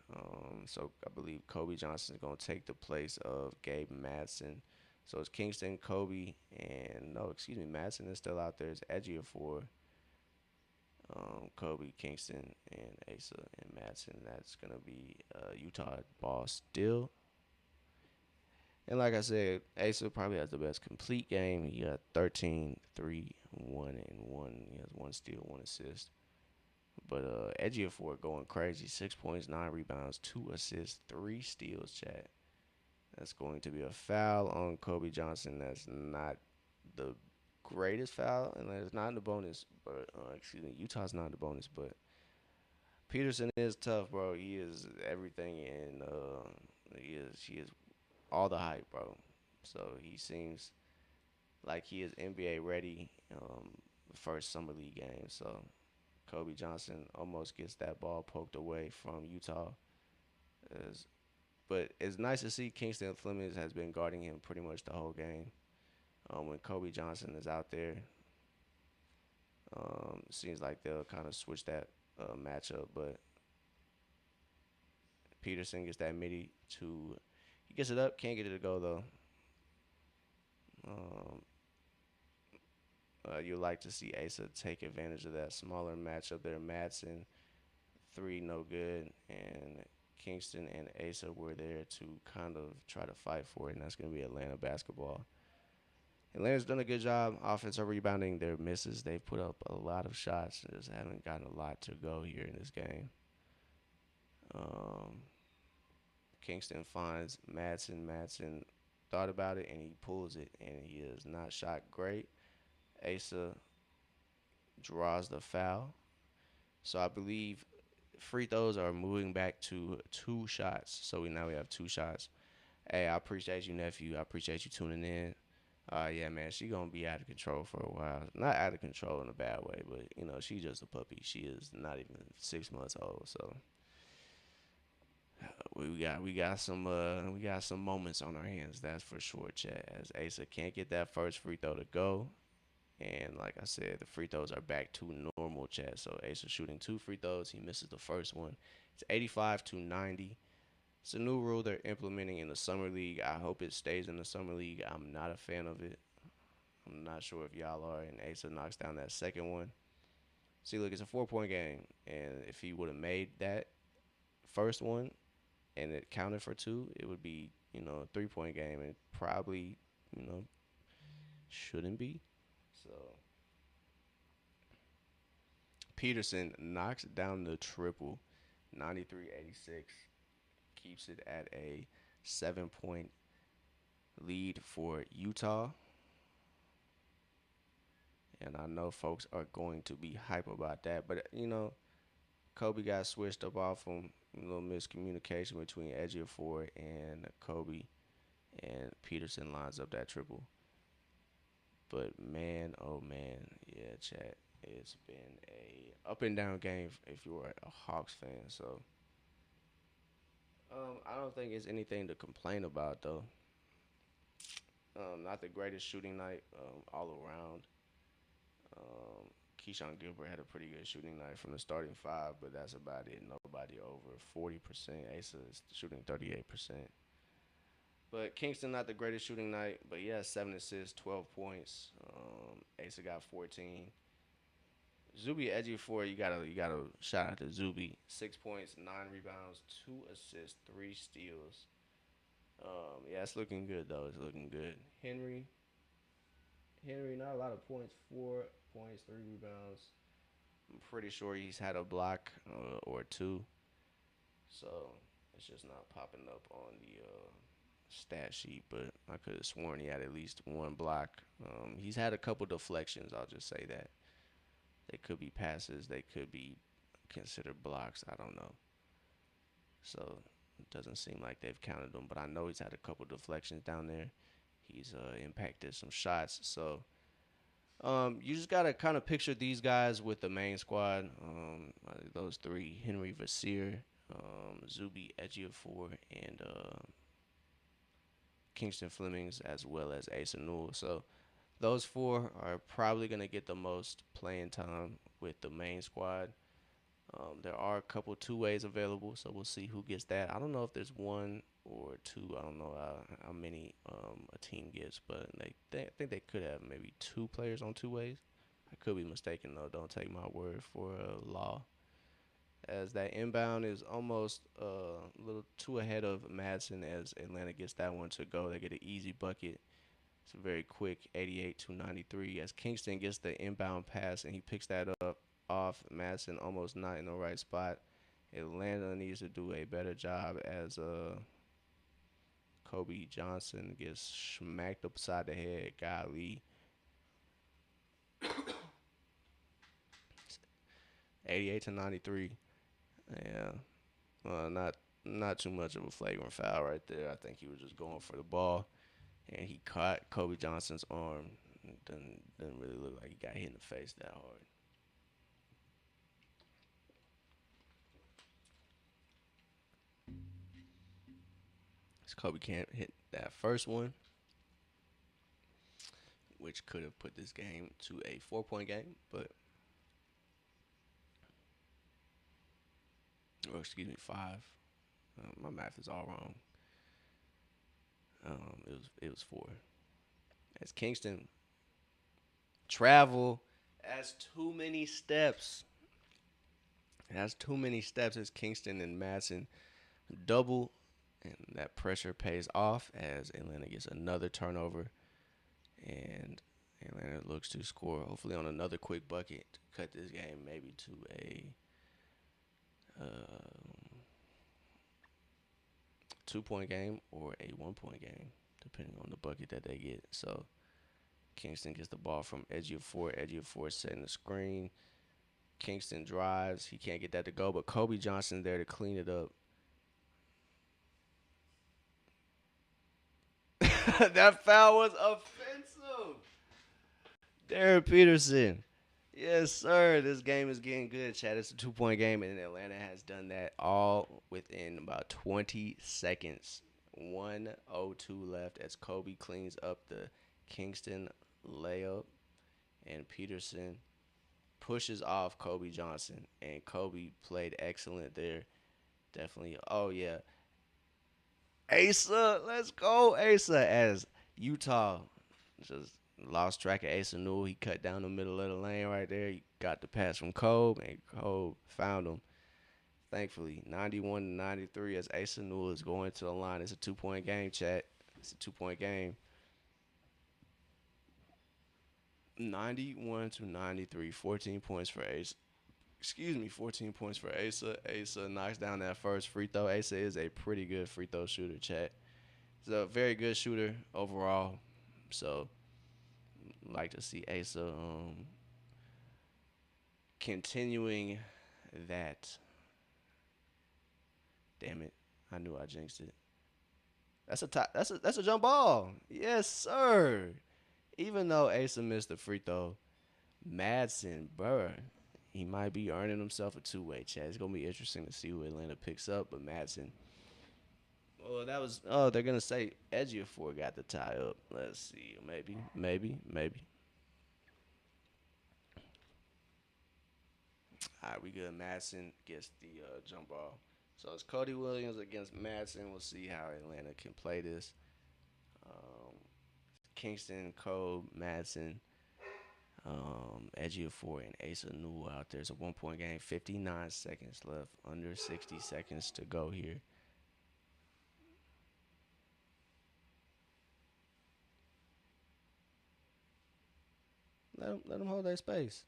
So I believe Kobe Johnson is gonna take the place of Gabe Madsen. So it's Kingston, Kobe, and no, excuse me, Madsen is still out there. It's Ejiofor, Kobe, Kingston, and Asa and Madsen. That's gonna be Utah ball still. And like I said, Asa probably has the best complete game. He got 13, 3, 1, and 1. He has 1 steal, 1 assist. But Ejiofor going crazy. 6 points, 9 rebounds, 2 assists, 3 steals, chat. That's going to be a foul on Kobe Johnson. That's not the greatest foul, and it's not in the bonus. But excuse me, Utah's not in the bonus. But Peterson is tough, bro. He is everything, and he is all the hype, bro. So he seems like he is NBA ready. First summer league game. So Kobe Johnson almost gets that ball poked away from Utah. As, but it's nice to see Kingston Flemings has been guarding him pretty much the whole game. When Kobe Johnson is out there, seems like they'll kind of switch that matchup. But Peterson gets that midi to, he gets it up, can't get it to go though. Um, you like to see Asa take advantage of that smaller matchup there. Madsen, 3 no good, and Kingston and Asa were there to kind of try to fight for it, and that's going to be Atlanta basketball. Atlanta's done a good job offensive rebounding their misses. They've put up a lot of shots, just haven't gotten a lot to go here in this game. Um, Kingston finds Madsen. Madsen thought about it and he pulls it, and he is not shot great. Asa draws the foul. So I believe free throws are moving back to 2 shots. So we have 2 shots. Hey, I appreciate you, nephew. I appreciate you tuning in. Yeah, man, she gonna be out of control for a while. Not out of control in a bad way, but she's just a puppy. She is not even 6 months old. So we got some moments on our hands. That's for sure, Chad. As Asa can't get that first free throw to go, and like I said, the free throws are back to normal, Chad. So Asa shooting 2 free throws. He misses the first one. It's 85-90. It's a new rule they're implementing in the summer league. I hope it stays in the summer league. I'm not a fan of it. I'm not sure if y'all are. And Asa knocks down that second one. See, look, it's a 4-point game, and if he would have made that first one and it counted for two, it would be a 3-point game, and probably you know shouldn't be. So Peterson knocks down the triple, 93-86, keeps it at a 7-point lead for Utah. And I know folks are going to be hype about that. But, Kobe got switched up off him. A little miscommunication between Ejiofor and Kobe. And Peterson lines up that triple. But, man, oh, man. Yeah, chat. It's been a up and down game if you're a Hawks fan. So, I don't think it's anything to complain about, though. Not the greatest shooting night all around. Um, Keyshawn Gilbert had a pretty good shooting night from the starting five, but that's about it. Nobody over 40%. Asa is shooting 38%. But Kingston not the greatest shooting night, but yeah, 7 assists, 12 points. Asa got 14. Zuby edgy for you gotta shout out to Zuby. 6 points, 9 rebounds, 2 assists, 3 steals. Yeah, it's looking good though. It's looking good. Henry, not a lot of points. 4 points, 3 rebounds. I'm pretty sure he's had a block or two. So it's just not popping up on the stat sheet. But I could have sworn he had at least 1 block. He's had a couple deflections. I'll just say that. They could be passes. They could be considered blocks. I don't know. So it doesn't seem like they've counted them. But I know he's had a couple deflections down there. He's impacted some shots. So you just gotta kind of picture these guys with the main squad. Those three: Henry Vassir, Zuby Ejiofor, and Kingston Flemings, as well as Asa Newell. So those four are probably gonna get the most playing time with the main squad. There are a couple two ways available, so we'll see who gets that. I don't know if there's one or two. I don't know how many a team gets, but I think they could have maybe 2 players on 2 ways. I could be mistaken though. Don't take my word for law. As that inbound is almost a little too ahead of Madsen as Atlanta gets that one to go. They get an easy bucket. It's a very quick 88-93 as Kingston gets the inbound pass and he picks that up off Madsen, almost not in the right spot. Atlanta needs to do a better job as Kobe Johnson gets smacked upside the head. Golly. 88-93. Yeah. Not too much of a flagrant foul right there. I think he was just going for the ball. And he caught Kobe Johnson's arm. Didn't really look like he got hit in the face that hard. So Kobe can't hit that first one, which could have put this game to a 4-point game, but or excuse me, 5. My math is all wrong. It was 4. As Kingston travel has too many steps. It has too many steps as Kingston and Madsen double, and that pressure pays off as Atlanta gets another turnover, and Atlanta looks to score hopefully on another quick bucket to cut this game maybe to a 2 point game or a 1 point game, depending on the bucket that they get. So Kingston gets the ball from Ejiofor. Ejiofor setting the screen. Kingston drives. He can't get that to go, but Kobe Johnson there to clean it up. That foul was offensive. Darren Peterson. Yes, sir. This game is getting good, Chad. It's a 2 point game, and Atlanta has done that all within about 20 seconds. 1:02 left as Kobe cleans up the Kingston layup, and Peterson pushes off Kobe Johnson, and Kobe played excellent there. Definitely. Oh yeah, Asa, let's go, Asa. As Utah just lost track of Asa Newell, he cut down the middle of the lane right there. He got the pass from Kobe, and Kobe found him. Thankfully, 91-93 as Asa Newell is going to the line. It's a 2 point game, chat. It's a 2 point game. 91-93, 14 points for Asa. Excuse me, 14 points for Asa. Asa knocks down that first free throw. Asa is a pretty good free throw shooter, chat. He's a very good shooter overall. So, like to see Asa continuing that. Damn it. I knew I jinxed it. That's a jump ball. Yes, sir. Even though Asa missed the free throw, Madsen, bruh, he might be earning himself a two-way chat. It's gonna be interesting to see who Atlanta picks up, but Madsen. Well, that was. Oh, they're gonna say Ejiofor got the tie up. Let's see. Maybe. All right, we good. Madsen gets the jump ball. So it's Cody Williams against Madsen. We'll see how Atlanta can play this. Um, Kingston, Kobe, Madsen, Ejiofor, and Asa Newell out there. It's a 1 point game. 59 seconds left. Under 60 seconds to go here. Let them hold their space.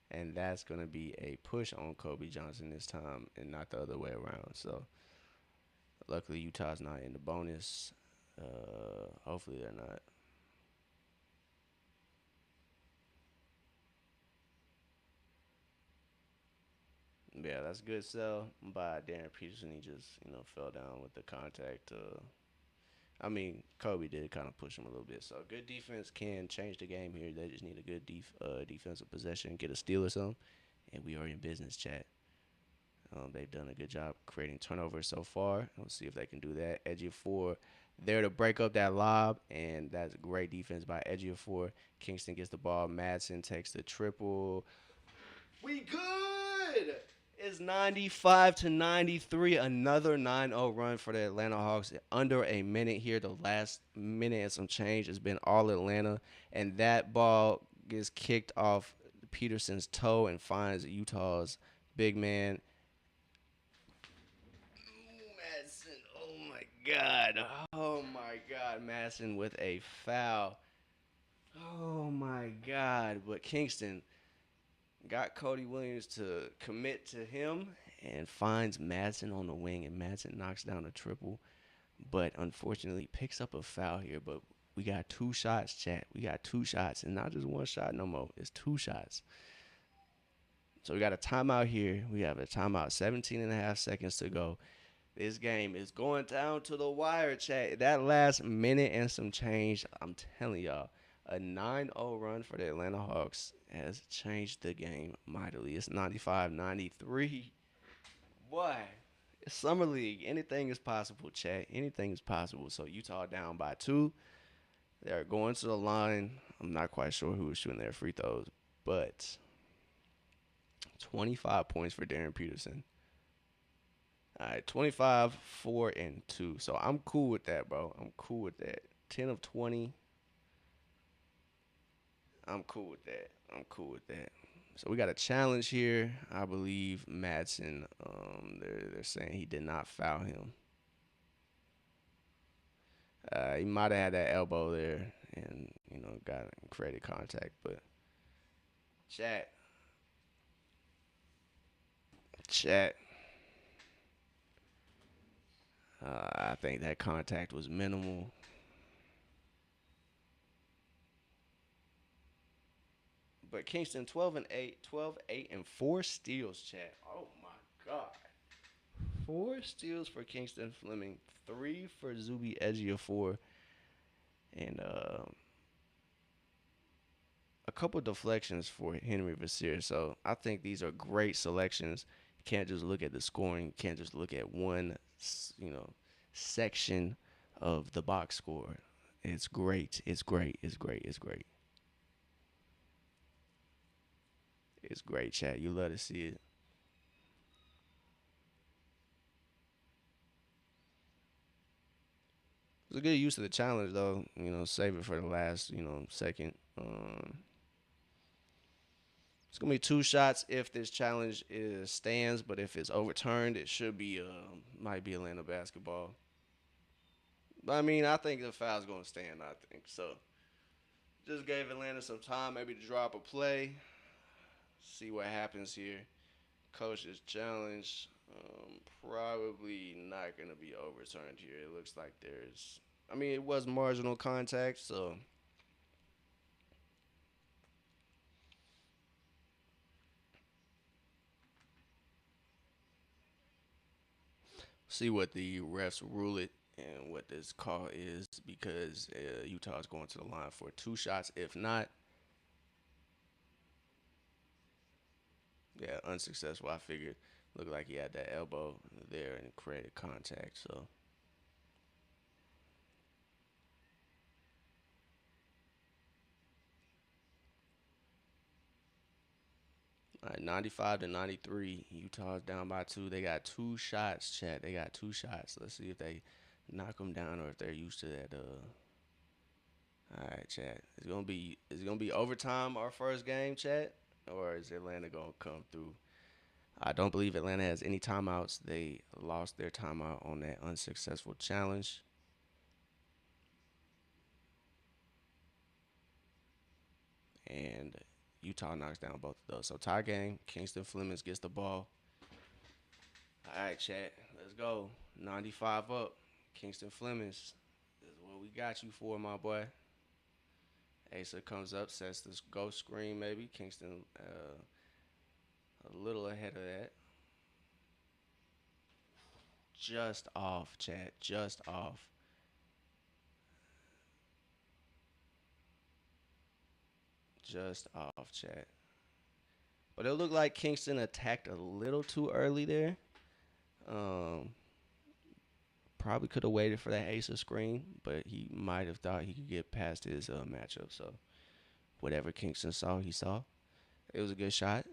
And that's going to be a push on Kobe Johnson this time and not the other way around. So, luckily, Utah's not in the bonus. Hopefully, they're not. Yeah, that's a good sell by Darren Peterson. He just, fell down with the contact. I mean, Kobe did kind of push him a little bit. So, good defense can change the game here. They just need a good defensive possession, get a steal or something, and we are in business, chat. They've done a good job creating turnovers so far. We'll see if they can do that. Ejiofor there to break up that lob, and that's great defense by Ejiofor. Kingston gets the ball. Madsen takes the triple. We good. It's 95-93. Another 9-0 run for the Atlanta Hawks. Under a minute here. The last minute and some change has been all Atlanta, and that ball gets kicked off Peterson's toe and finds Utah's big man. Madsen. Oh my God. Oh my God. Madsen with a foul. Oh my God. But Kingston got Cody Williams to commit to him and finds Madsen on the wing, and Madsen knocks down a triple, but unfortunately picks up a foul here. But we got two shots, chat. We got two shots, and not just one shot no more. It's two shots. So we got a timeout here. We have a timeout, 17 and a half seconds to go. This game is going down to the wire, chat. That last minute and some change, I'm telling y'all, a 9-0 run for the Atlanta Hawks has changed the game mightily. It's 95-93. Boy, it's Summer League. Anything is possible, chat. Anything is possible. So Utah down by 2. They're going to the line. I'm not quite sure who was shooting their free throws, but 25 points for Darren Peterson. All right, 25, 4, and 2. So I'm cool with that, bro. I'm cool with that. 10 of 20. I'm cool with that. I'm cool with that. So we got a challenge here. I believe Madsen. They're saying he did not foul him. He might have had that elbow there, and got created contact. But chat, chat. I think that contact was minimal. But Kingston 12 and 8, 12, 8, and 4 steals, chat. Oh my god. 4 steals for Kingston Fleming, 3 for Zuby Ejiofor, and a couple deflections for Henry Vassir. So I think these are great selections. You can't just look at the scoring. You can't just look at one, section of the box score. It's great. It's great. It's great. It's great. It's great, chat. You love to see it. It's a good use of the challenge, though. Save it for the last, second. It's gonna be 2 shots if this challenge is stands, but if it's overturned, it should be might be Atlanta basketball. But I mean, I think the foul's gonna stand. I think so. Just gave Atlanta some time, maybe to drop a play, see what happens here. Coach's challenge, probably not gonna be overturned here. It looks like there's. I mean, it was marginal contact, so see what the refs rule it and what this call is because Utah is going to the line for 2 shots. If not, yeah, unsuccessful. I figured looked like he had that elbow there and created contact. So, all right, 95 to 93. Utah's down by 2. They got 2 shots, chat. They got 2 shots. Let's see if they knock them down or if they're used to that. All right, chat. Is it gonna be overtime our first game, chat, or is Atlanta gonna come through? I don't believe Atlanta has any timeouts. They lost their timeout on that unsuccessful challenge. And Utah knocks down both of those. So tie game. Kingston Flemings gets the ball. All right, chat. Let's go. 95 up. Kingston Flemings. This is what we got you for, my boy. Asa comes up, sets this ghost screen maybe. Kingston a little ahead of that. Just off, chat. Just off. Just off, chat. But it looked like Kingston attacked a little too early there. Um, Probably could have waited for that Asa screen, but he might have thought he could get past his matchup. So whatever Kingston saw, he saw. It was a good shot.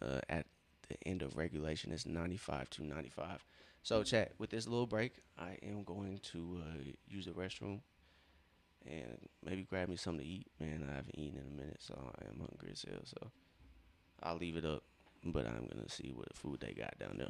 At the end of regulation, it's 95 to 95. So chat, with this little break, I am going to use the restroom and maybe grab me something to eat. Man, I haven't eaten in a minute, so I am hungry as hell. So I'll leave it up, but I'm gonna see what food they got down there.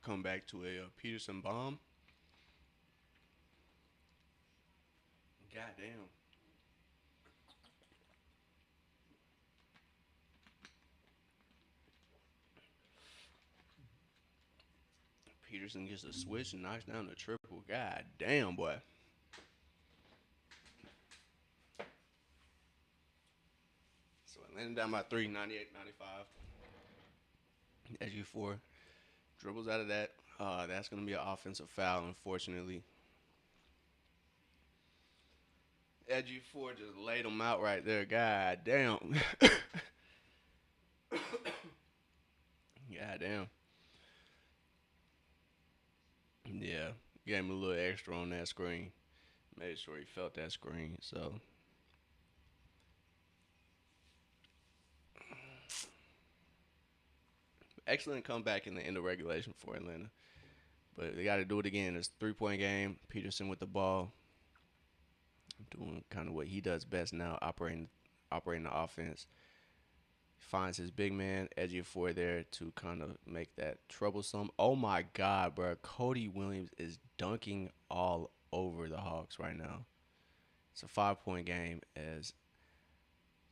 come back to a Peterson bomb. Goddamn. Peterson gets a switch and knocks down the triple. God damn, boy. So Atlanta down by 3, 98-95. SG4 dribbles out of that. That's going to be an offensive foul, unfortunately. SG4 just laid him out right there. God damn. God damn. Yeah. Gave him a little extra on that screen. Made sure he felt that screen. So, excellent comeback in the end of regulation for Atlanta. But they got to do it again. It's a 3-point game. Peterson with the ball. Doing kind of what he does best now, operating the offense. Finds his big man, Edgy Four there to kind of make that troublesome. Oh my God, bro. Cody Williams is dunking all over the Hawks right now. It's a 5-point game as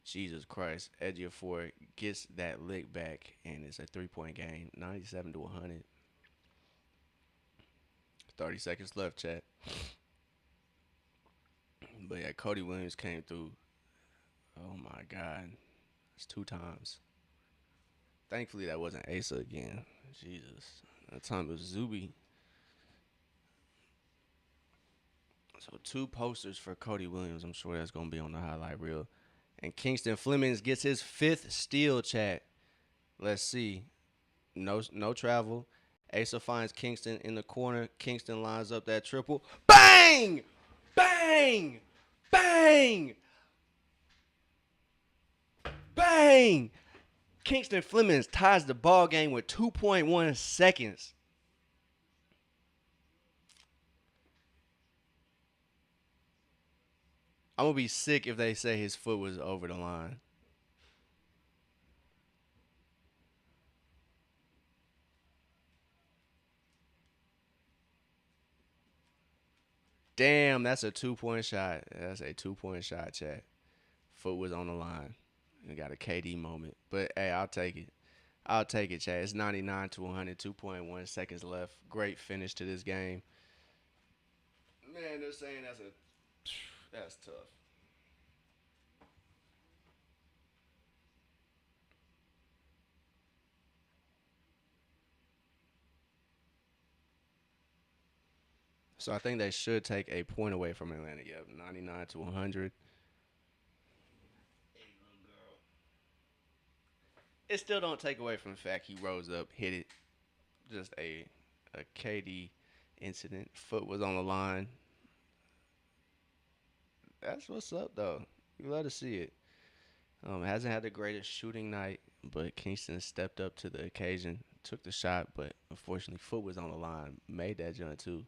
Jesus Christ, Edgy Four gets that lick back and it's a 3-point game, 97-100. 30 seconds left, chat. But yeah, Cody Williams came through. Oh my God. It's 2 times. Thankfully, that wasn't Asa again. Jesus. That time it was Zuby. So 2 posters for Cody Williams. I'm sure that's going to be on the highlight reel. And Kingston Flemings gets his 5th steal, chat. Let's see. No travel. Asa finds Kingston in the corner. Kingston lines up that triple. Bang! Bang! Bang! Bang! Kingston Flemings ties the ball game with 2.1 seconds. I'm going to be sick if they say his foot was over the line. Damn, that's a 2-point shot. That's a 2-point shot, chat. Foot was on the line. We got a KD moment. But, hey, I'll take it. I'll take it, Chad. It's 99-100, 2.1 seconds left. Great finish to this game. Man, they're saying that's tough. So I think they should take a point away from Atlanta. Yep, 99-100. It still don't take away from the fact he rose up, hit it. Just a KD incident. Foot was on the line. That's what's up though. You love to see it. Hasn't had the greatest shooting night, but Kingston stepped up to the occasion, took the shot, but unfortunately, foot was on the line, made that jump too.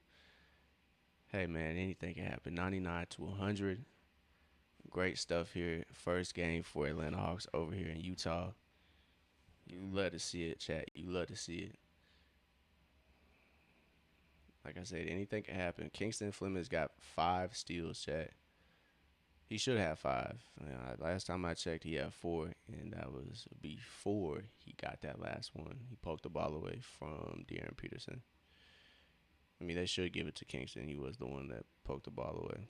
Hey man, anything can happen. 99-100. Great stuff here. First game for Atlanta Hawks over here in Utah. You love to see it, chat. You love to see it. Like I said, anything can happen. Kingston Fleming's got 5 steals, chat. He should have 5. Last time I checked, he had 4, and that was before he got that last one. He poked the ball away from De'Aaron Peterson. I mean, they should give it to Kingston. He was the one that poked the ball away.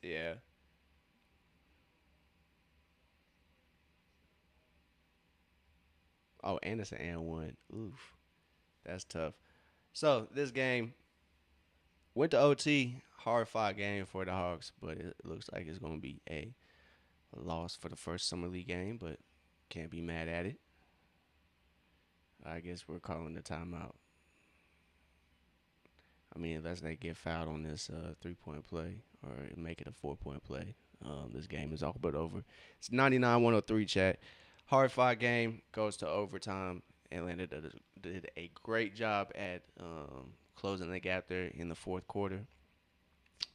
Yeah. Oh, and it's an and one. Oof, that's tough. So this game went to OT. Hard fought game for the Hawks, but it looks like it's gonna be a loss for the first summer league game. But can't be mad at it. I guess we're calling the timeout. I mean, unless they get fouled on this 3-point play or make it a 4-point play, this game is all but over. It's 99-103, chat. Hard fought game goes to overtime. Atlanta did a great job at closing the gap there in the fourth quarter.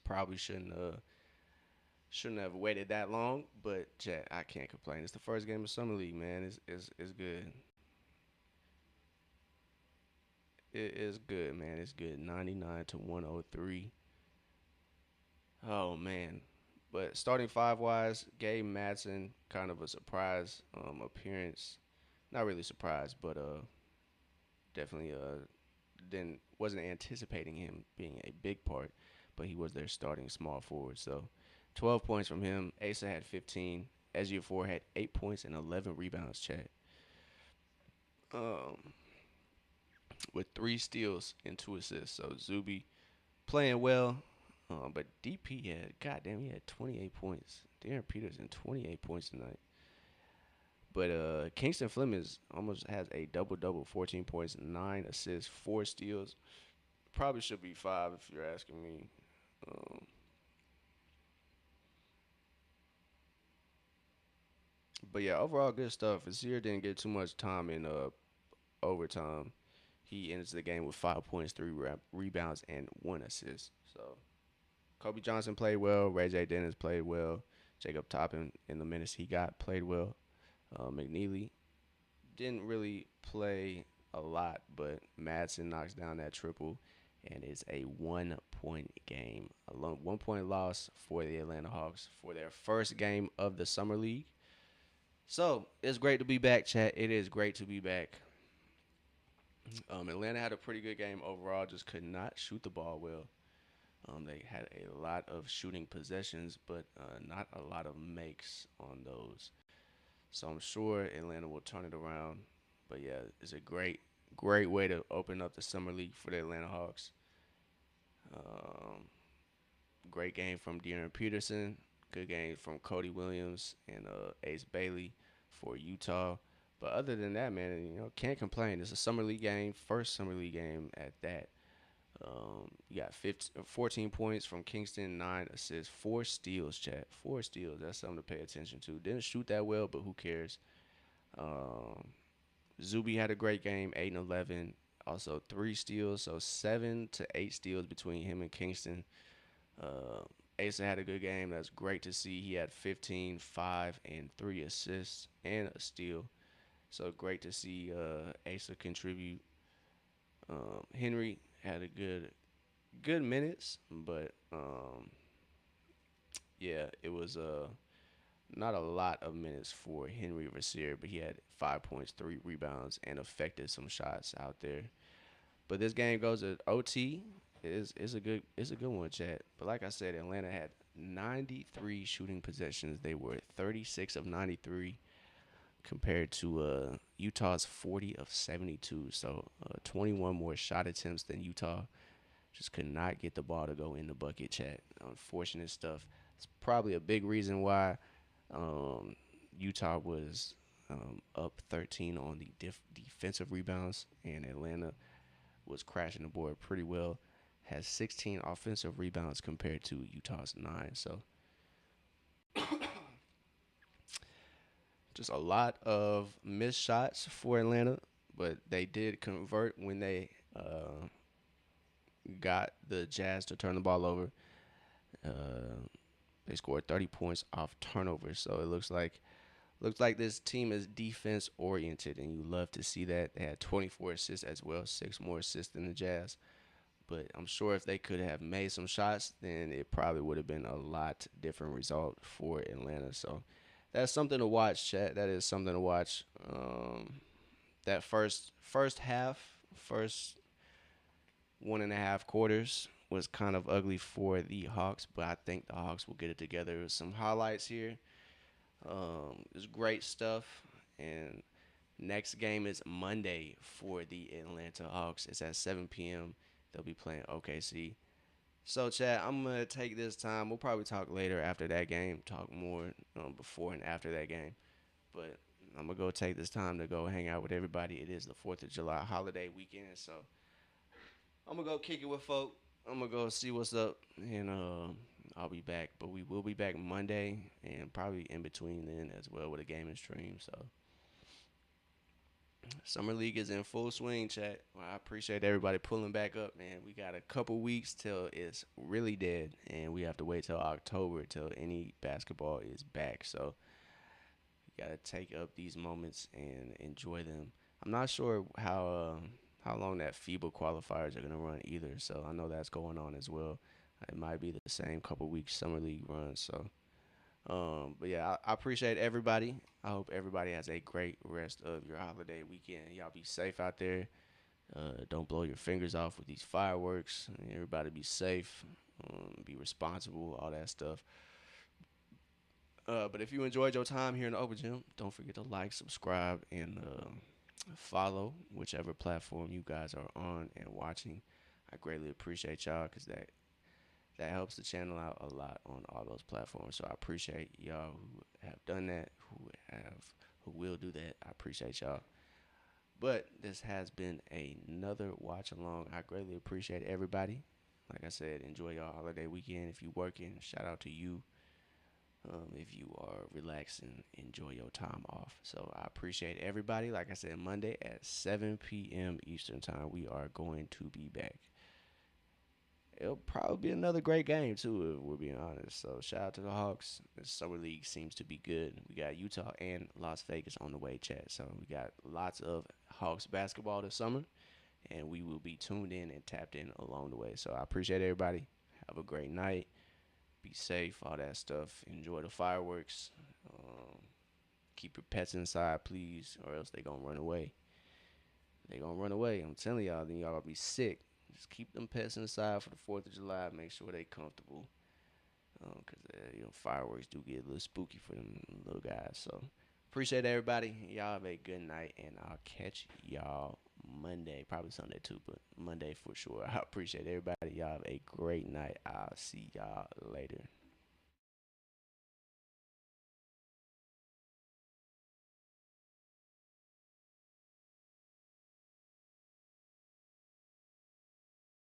Probably shouldn't have waited that long, but chat, I can't complain. It's the first game of summer league, man. It's good. It is good, man. It's good. 99-103. Oh man. But starting five wise, Gabe Madsen, kind of a surprise appearance. Not really surprised, but definitely didn't wasn't anticipating him being a big part, but he was their starting small forward. So 12 points from him. Asa had 15. Ejiofor had 8 points and 11 rebounds, chat. Um, with 3 steals and 2 assists. So Zuby playing well. But DP had, goddamn, he had 28 points. Darren Peterson, 28 points tonight. But Kingston Flemings almost has a double double, 14 points, 9 assists, 4 steals. Probably should be 5 if you're asking me. Um, but yeah, overall good stuff. Azir didn't get too much time in overtime. He ends the game with 5 points, 3 rebounds, and 1 assist. So Kobe Johnson played well. Ray J. Dennis played well. Jacob Toppin, in the minutes he got, played well. McNeely didn't really play a lot, but Madsen knocks down that triple, and it's a 1 point game. A 1 point loss for the Atlanta Hawks for their first game of the Summer League. So it's great to be back, chat. It is great to be back. Atlanta had a pretty good game overall, just could not shoot the ball well. They had a lot of shooting possessions, but not a lot of makes on those. So I'm sure Atlanta will turn it around. But yeah, it's a great way to open up the summer league for the Atlanta Hawks. Um, Great game from De'Aaron Peterson. Good game from Cody Williams and Ace Bailey for Utah. But other than that, man, can't complain. It's a summer league game, first summer league game at that. You got 14 points from Kingston, 9 assists, 4 steals, chat. 4 steals. That's something to pay attention to. Didn't shoot that well, but who cares? Um, Zuby had a great game, 8 and 11. Also 3 steals, so 7 to 8 steals between him and Kingston. Uh, Asa had a good game. That's great to see. He had 15, 5, and 3 assists and a steal. So great to see Asa contribute. Henry had a good minutes, but yeah, it was not a lot of minutes for Henry Vassir, but he had 5 points, 3 rebounds, and affected some shots out there. But this game goes to OT. It's a good one, Chad. But like I said, Atlanta had 93 shooting possessions. They were 36 of 93 compared to Utah's 40 of 72. So 21 more shot attempts than Utah. Just could not get the ball to go in the bucket, chat. Unfortunate stuff. It's probably a big reason why um, Utah was up 13 on the defensive rebounds, and Atlanta was crashing the board pretty well. Has 16 offensive rebounds compared to Utah's 9. So just a lot of missed shots for Atlanta, but they did convert when they got the Jazz to turn the ball over. Uh, they scored 30 points off turnovers, so it looks like this team is defense oriented, and you love to see that. They had 24 assists as well, 6 more assists than the Jazz. But I'm sure if they could have made some shots, then it probably would have been a lot different result for Atlanta. So that's something to watch, chat. That is something to watch. That first half, first 1.5 quarters was kind of ugly for the Hawks, but I think the Hawks will get it together. Some highlights here. It's great stuff. And next game is Monday for the Atlanta Hawks. It's at 7 p.m. They'll be playing OKC. So, Chad, I'm going to take this time. We'll probably talk later after that game, talk more before and after that game. But I'm going to go take this time to go hang out with everybody. It is the 4th of July holiday weekend. So, I'm going to go kick it with folk. I'm gonna go see what's up, and I'll be back. But we will be back Monday, and probably in between then as well with a gaming stream. So summer league is in full swing, chat. Well, I appreciate everybody pulling back up, man. We got a couple weeks till it's really dead, and we have to wait till October till any basketball is back. So you gotta take up these moments and enjoy them. I'm not sure how long that FIBA qualifiers are gonna run either. So I know that's going on as well. It might be the same couple weeks summer league runs. So, but yeah, I appreciate everybody. I hope everybody has a great rest of your holiday weekend. Y'all be safe out there. Don't blow your fingers off with these fireworks. Everybody be safe. Be responsible. All that stuff. But if you enjoyed your time here in the Open Gym, don't forget to like, subscribe, and follow whichever platform you guys are on and watching. I greatly appreciate y'all because that helps the channel out a lot on all those platforms. So I appreciate y'all who have done that, who will do that. I appreciate y'all. But this has been another watch along. I greatly appreciate everybody. Like I said, enjoy your holiday weekend. If you working, shout out to you. If you are relaxing, enjoy your time off. So I appreciate everybody. Like I said, Monday at 7 p.m. Eastern Time, we are going to be back. It'll probably be another great game too, if we're being honest. So shout out to the Hawks. The summer league seems to be good. We got Utah and Las Vegas on the way, chat. So we got lots of Hawks basketball this summer, and we will be tuned in and tapped in along the way. So I appreciate everybody. Have a great night. Be safe, all that stuff. Enjoy the fireworks. Um, Keep your pets inside, please, or else they gonna run away. They gonna run away. I'm telling y'all, then y'all gonna be sick. Just keep them pets inside for the 4th of July. Make sure they comfortable. Cause fireworks do get a little spooky for them little guys. So appreciate everybody. Y'all have a good night, and I'll catch y'all Monday, probably Sunday too, but Monday for sure. I appreciate everybody. Y'all have a great night. I'll see y'all later.